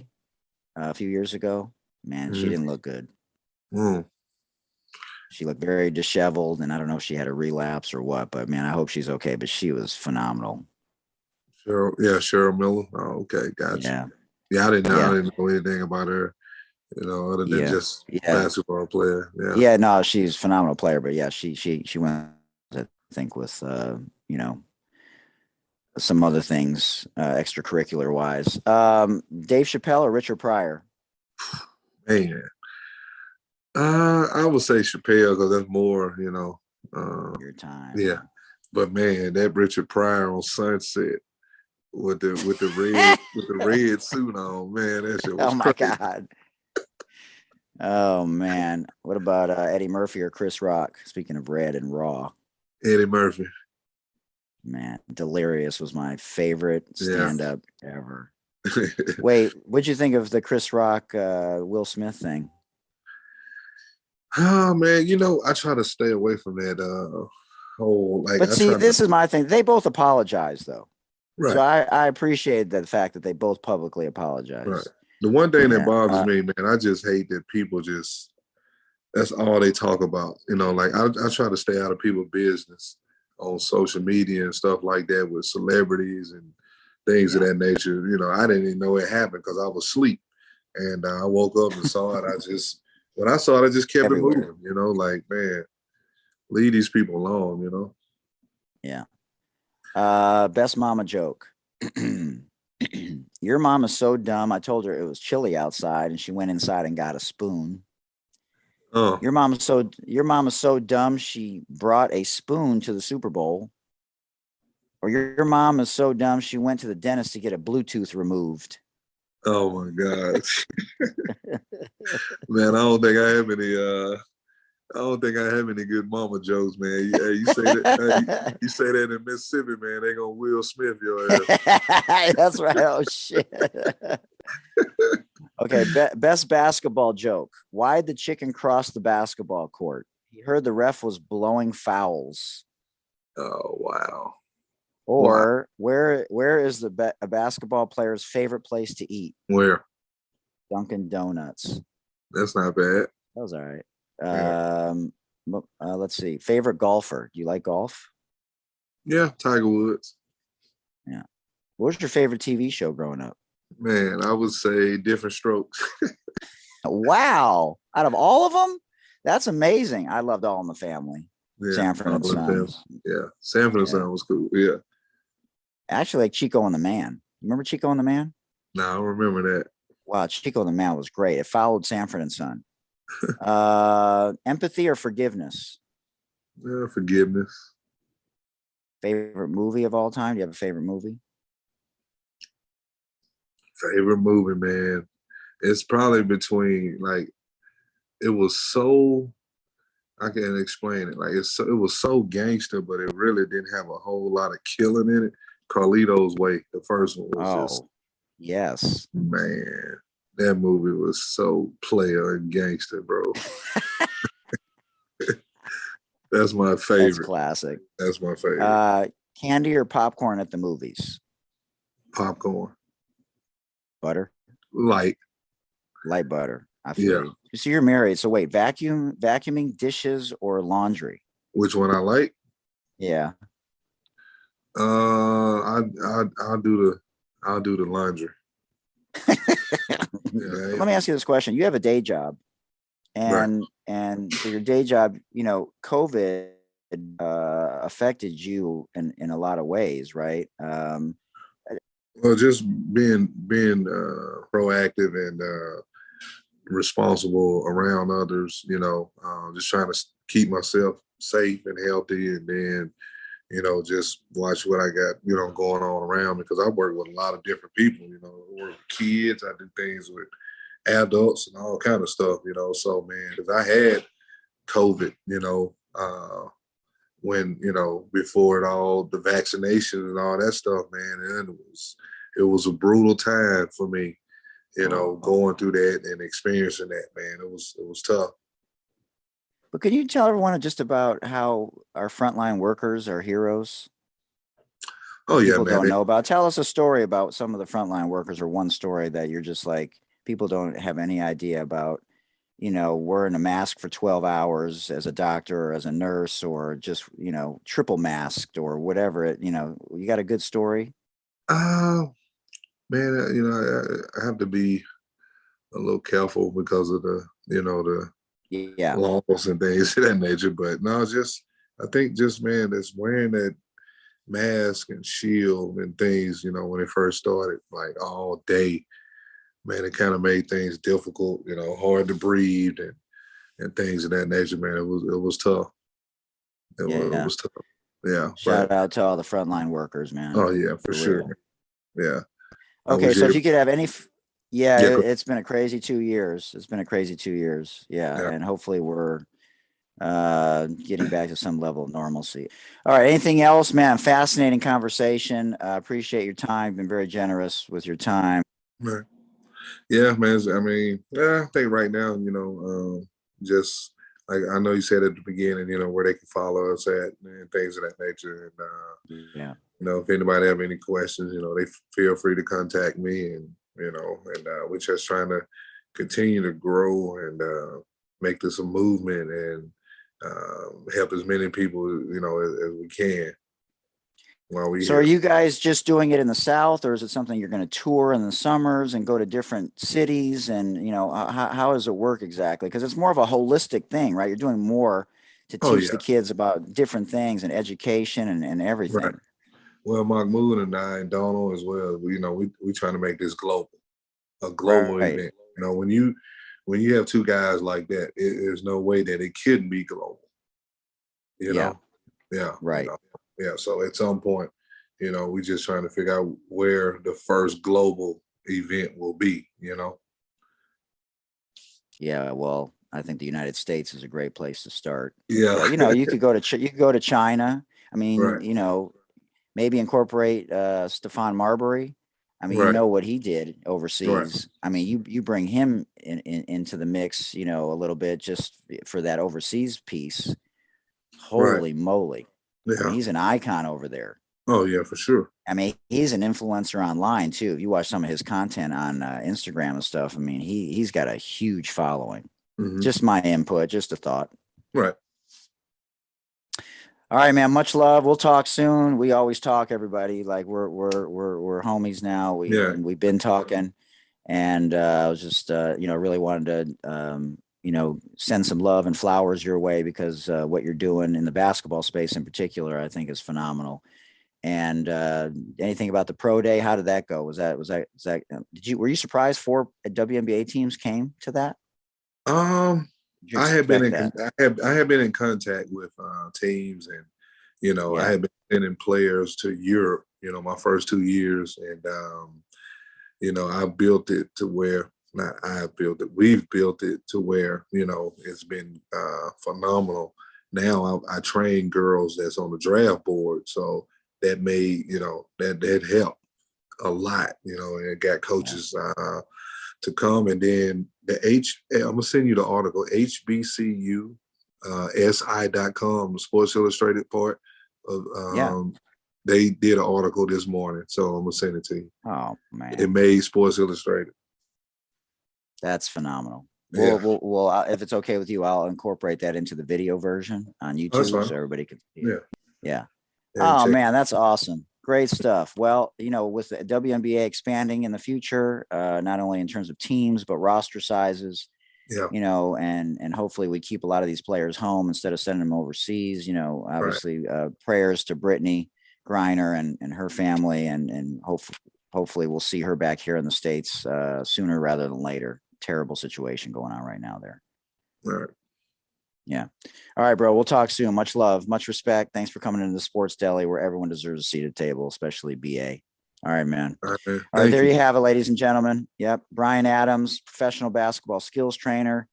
a few years ago, man, she Mm-hmm. didn't look good. Mm. She looked very disheveled, and I don't know if she had a relapse or what, but man, I hope she's okay. But she was phenomenal. Cheryl Miller. Oh, okay, gotcha. Yeah, Yeah, I yeah, didn't know anything about her, other than yeah, just yeah, basketball player. Yeah. yeah. No, she's a phenomenal player. But yeah, she went, I think, with you know some other things extracurricular wise. Dave Chappelle or Richard Pryor? Man. I would say Chappelle because that's more, Your time. yeah. But man, that Richard Pryor on Sunset with the red suit on, man, that shit Oh was my crazy. God. Oh man. What about Eddie Murphy or Chris Rock? Speaking of red and raw. Eddie Murphy. Man, Delirious was my favorite Yeah. stand-up ever. Wait, what'd you think of the Chris Rock Will Smith thing? Oh man, I try to stay away from that whole But I see, try to this is my thing. They both apologized though. So right, I appreciate the fact that they both publicly right. apologized. The one thing that Yeah. bothers me, man, I just hate that people just that's all they talk about. I try to stay out of people's business on social media and stuff like that with celebrities and things of that nature. I didn't even know it happened because I was asleep. And I woke up and saw it. When I saw it, I just kept Everywhere. it moving, man, leave these people alone. Yeah. Best mama joke. Your mom is so dumb. I told her it was chilly outside and she went inside and got a spoon. Oh, Your mom is so dumb she brought a spoon to the Super Bowl. Or your mom is so dumb she went to the dentist to get a Bluetooth removed. oh my God. Man, I don't think I have any good mama jokes, man. You say that you say that in Mississippi, man, they gonna Will Smith your ass. That's right. Oh shit. Okay, best basketball joke. Why'd the chicken cross the basketball court? He heard the ref was blowing fouls. Oh wow. Wow. Or where is a basketball player's favorite place to eat? Where? Dunkin' Donuts. That's not bad. That was all right. Yeah. Let's see. Favorite golfer? Do you like golf? Yeah, Tiger Woods. Yeah. What was your favorite TV show growing up? Man, I would say Different Strokes. Wow. Out of all of them? That's amazing. I loved All in the Family. Yeah, Sanford and Sons. Yeah, Sanford and Son was cool. Yeah. Actually, like Chico and the Man. Remember Chico and the Man? No, I don't remember that. Wow, Chico and the Man was great. It followed Sanford and Son. Empathy or forgiveness? Yeah, forgiveness. Favorite movie of all time? Do you have a favorite movie? Favorite movie, man. It's probably between it was so I can't explain it. It was so gangster, but it really didn't have a whole lot of killing in it. Carlito's Way, the first one was just yes. Man, that movie was so player and gangster, bro. That's my favorite. That's classic. That's my favorite. Candy or popcorn at the movies? Popcorn. Butter? Light butter. I feel you. So you're married. So wait, vacuuming dishes or laundry? Which one I like? Yeah. I'll do the laundry. Let me ask you this question. You have a day job, and for your day job, COVID affected you in a lot of ways, right? Well, just being proactive and responsible around others, just trying to keep myself safe and healthy, and then just watch what I got, going on around me, because I work with a lot of different people, I work with kids, I do things with adults and all kind of stuff, so man, because I had COVID, when, before it all, the vaccination and all that stuff, man, and it was a brutal time for me, going through that and experiencing that, man. It was tough. But could you tell everyone just about how our frontline workers are heroes? Oh yeah, people man. don't know about. Tell us a story about some of the frontline workers, or one story that you're just like, people don't have any idea about, wearing a mask for 12 hours as a doctor or as a nurse, or just, triple masked or whatever you got a good story? Uh, man, I have to be a little careful because of the Yeah. laws and things of that nature. But no, I think just man, that's wearing that mask and shield and things, when it first started, like all day, man, it kind of made things difficult, hard to breathe and things of that nature, man. It was tough. It Yeah. was tough. Yeah, but Shout out to all the frontline workers, man, oh yeah, for for sure, real. man. Yeah. I Okay, was so if here. you could have yeah, Yeah, it's been a crazy 2 years. It's been a crazy 2 years. Yeah, yeah. and hopefully we're getting back to some level of normalcy. All right, anything else, man? Fascinating conversation. Appreciate your time. Been very generous with your time. Right. Yeah, man. I mean, yeah, I think right now, just like I know you said at the beginning, where they can follow us at and things of that nature. And Yeah. if anybody have any questions, they feel free to contact me, and we're just trying to continue to grow and make this a movement and help as many people, as we can while we So are here. you guys just doing it in the South, or is it something you're going to tour in the summers and go to different cities? And, how does it work exactly? Because it's more of a holistic thing, right? You're doing more to Oh teach the yeah, kids about different things and education and right. everything. Well, Mahmoud and I and Donald as well. We trying to make this global, a global Right. event. When you have two guys like that, there's no way that it couldn't be global. You Yeah. know, yeah, Right. yeah. So at some point, we just trying to figure out where the first global event will be. Yeah. Well, I think the United States is a great place to start. Yeah, Yeah. You could go to you could go to China. I mean, right, maybe incorporate Stefan Marbury. I mean, right, what he did right, overseas. I mean, you bring him into the mix, a little bit just for that overseas piece. right. Holy moly! I mean, Yeah. he's an icon over there. Oh yeah, for sure. I mean, he's an influencer online too. If you watch some of his content on Instagram and stuff, I mean, he's got a huge following. Hmm. Just my input, just a thought. Right. All right, man. Much love. We'll talk soon. We always talk, everybody. Like we're homies now. Yeah. We've been talking, and I was just really wanted to send some love and flowers your way, because what you're doing in the basketball space in particular, I think, is phenomenal. And anything about the pro day? How did that go? Were you surprised 4 WNBA teams came to that? Um, Did you expect that? I have been in contact with teams, and I Yeah, have been sending players to Europe. My first 2 years, and I built it to where not I built it. We've built it to where it's been phenomenal. Now I train girls that's on the draft board, so that made that helped a lot. And it got yeah, coaches to come. And then I'm gonna send you the article, HBCU SI.com, the Sports Illustrated part of yeah. they did an article this morning. So I'm gonna send it to you. Oh It man, made Sports Illustrated. that's phenomenal. Yeah, If it's okay with you, I'll incorporate that into the video version on that's YouTube fine. so everybody can see it. Yeah. Yeah. Yeah, you Oh check. man, that's awesome. Great stuff. Well, with the WNBA expanding in the future, not only in terms of teams but roster sizes, Yeah, and hopefully we keep a lot of these players home instead of sending them overseas. right, Obviously, prayers to Brittany Griner and her family, and hopefully we'll see her back here in the States sooner rather than later. Terrible situation going on right now there. right. Yeah. All right, bro. We'll talk soon. Much love, much respect. Thanks for coming into the Sports Deli, where everyone deserves a seat at the table, especially BA. All right, man. All right, man. All right, Thank there you. you have it, ladies and gentlemen. Yep, Brian Adams, professional basketball skills trainer,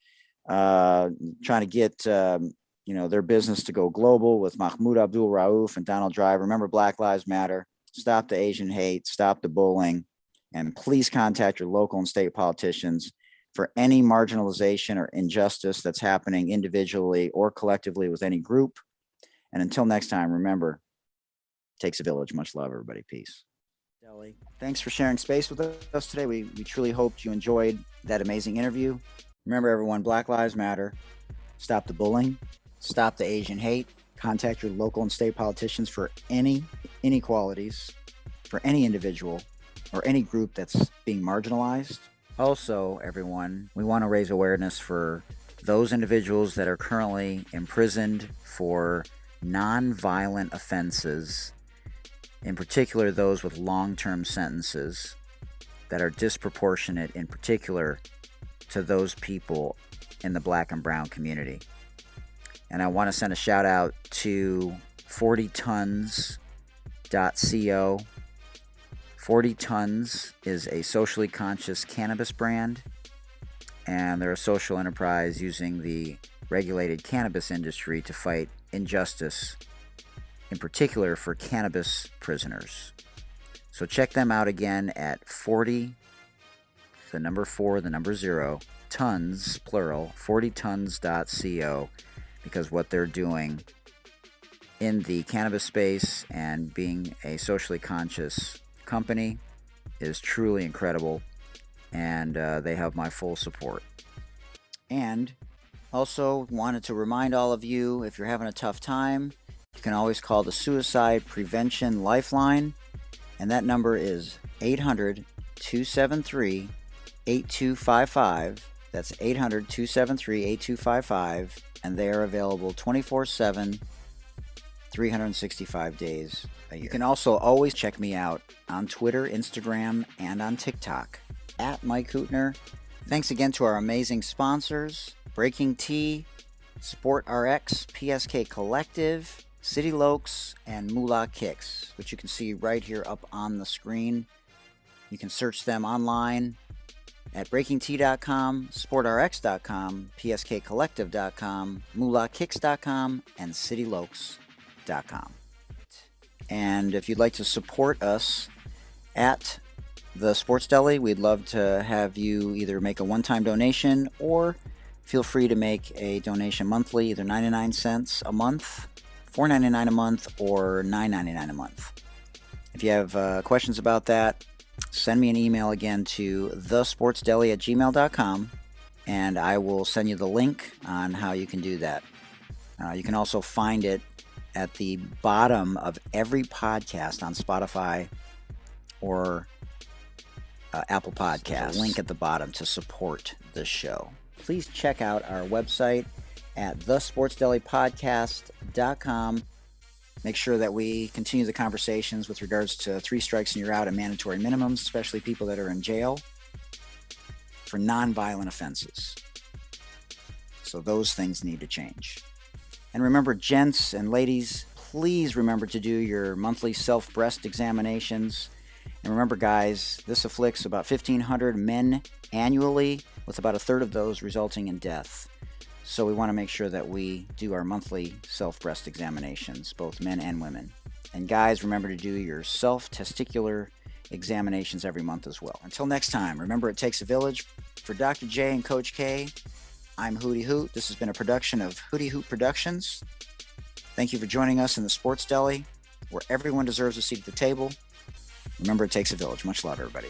trying to get their business to go global with Mahmoud, Abdul, Rauf, and Donald Driver. Remember, Black Lives Matter. Stop the Asian hate. Stop the bullying, and please contact your local and state politicians for any marginalization or injustice that's happening individually or collectively with any group. And until next time, remember, Takes a village. Much love, everybody. Peace. Thanks for sharing space with us today. We truly hoped you enjoyed that amazing interview. Remember, everyone, Black Lives Matter. Stop the bullying. Stop the Asian hate. Contact your local and state politicians for any inequalities, for any individual or any group that's being marginalized. Also, everyone, we want to raise awareness for those individuals that are currently imprisoned for non-violent offenses, in particular those with long-term sentences that are disproportionate, in particular to those people in the Black and brown community. And I want to send a shout out to 40tons.co. 40 Tons is a socially conscious cannabis brand, and they're a social enterprise using the regulated cannabis industry to fight injustice, in particular for cannabis prisoners. So check them out again at 40, the number 4, the number 0, tons, plural, 40tons.co, because what they're doing in the cannabis space and being a socially conscious company is truly incredible, and they have my full support. And also wanted to remind all of you, if you're having a tough time, you can always call the Suicide Prevention Lifeline, and that number is 800-273-8255. That's 800-273-8255, and they are available 24/7, 365 days a year. You can also always check me out on Twitter, Instagram, and on TikTok at Mike Hootner. Thanks again to our amazing sponsors, Breaking Tea, Sport RX, PSK Collective, City Lokes, and Moolah Kicks, which you can see right here up on the screen. You can search them online at breakingtea.com, sportrx.com, pskcollective.com, moolahkicks.com, and citylokes.com. And if you'd like to support us at the Sports Deli, we'd love to have you either make a one-time donation or feel free to make a donation monthly, either 99 cents a month, $4.99 a month, or $9.99 a month. If you have questions about that, send me an email again to thesportsdeli@gmail.com, and I will send you the link on how you can do that. You can also find it at the bottom of every podcast on Spotify or Apple Podcasts. Link at the bottom to support the show. Please check out our website at thesportsdelipodcast.com. Make sure that we continue the conversations with regards to 3 strikes and you're out and mandatory minimums, especially people that are in jail for non-violent offenses. So those things need to change. And remember, gents and ladies, please remember to do your monthly self-breast examinations. And remember, guys, this afflicts about 1,500 men annually, with about a third of those resulting in death. So we want to make sure that we do our monthly self-breast examinations, both men and women. And guys, remember to do your self-testicular examinations every month as well. Until next time, remember, it takes a village. For Dr. J and Coach K, I'm Hootie Hoot. This has been a production of Hootie Hoot Productions. Thank you for joining us in the Sports Deli, where everyone deserves a seat at the table. Remember, it takes a village. Much love, everybody.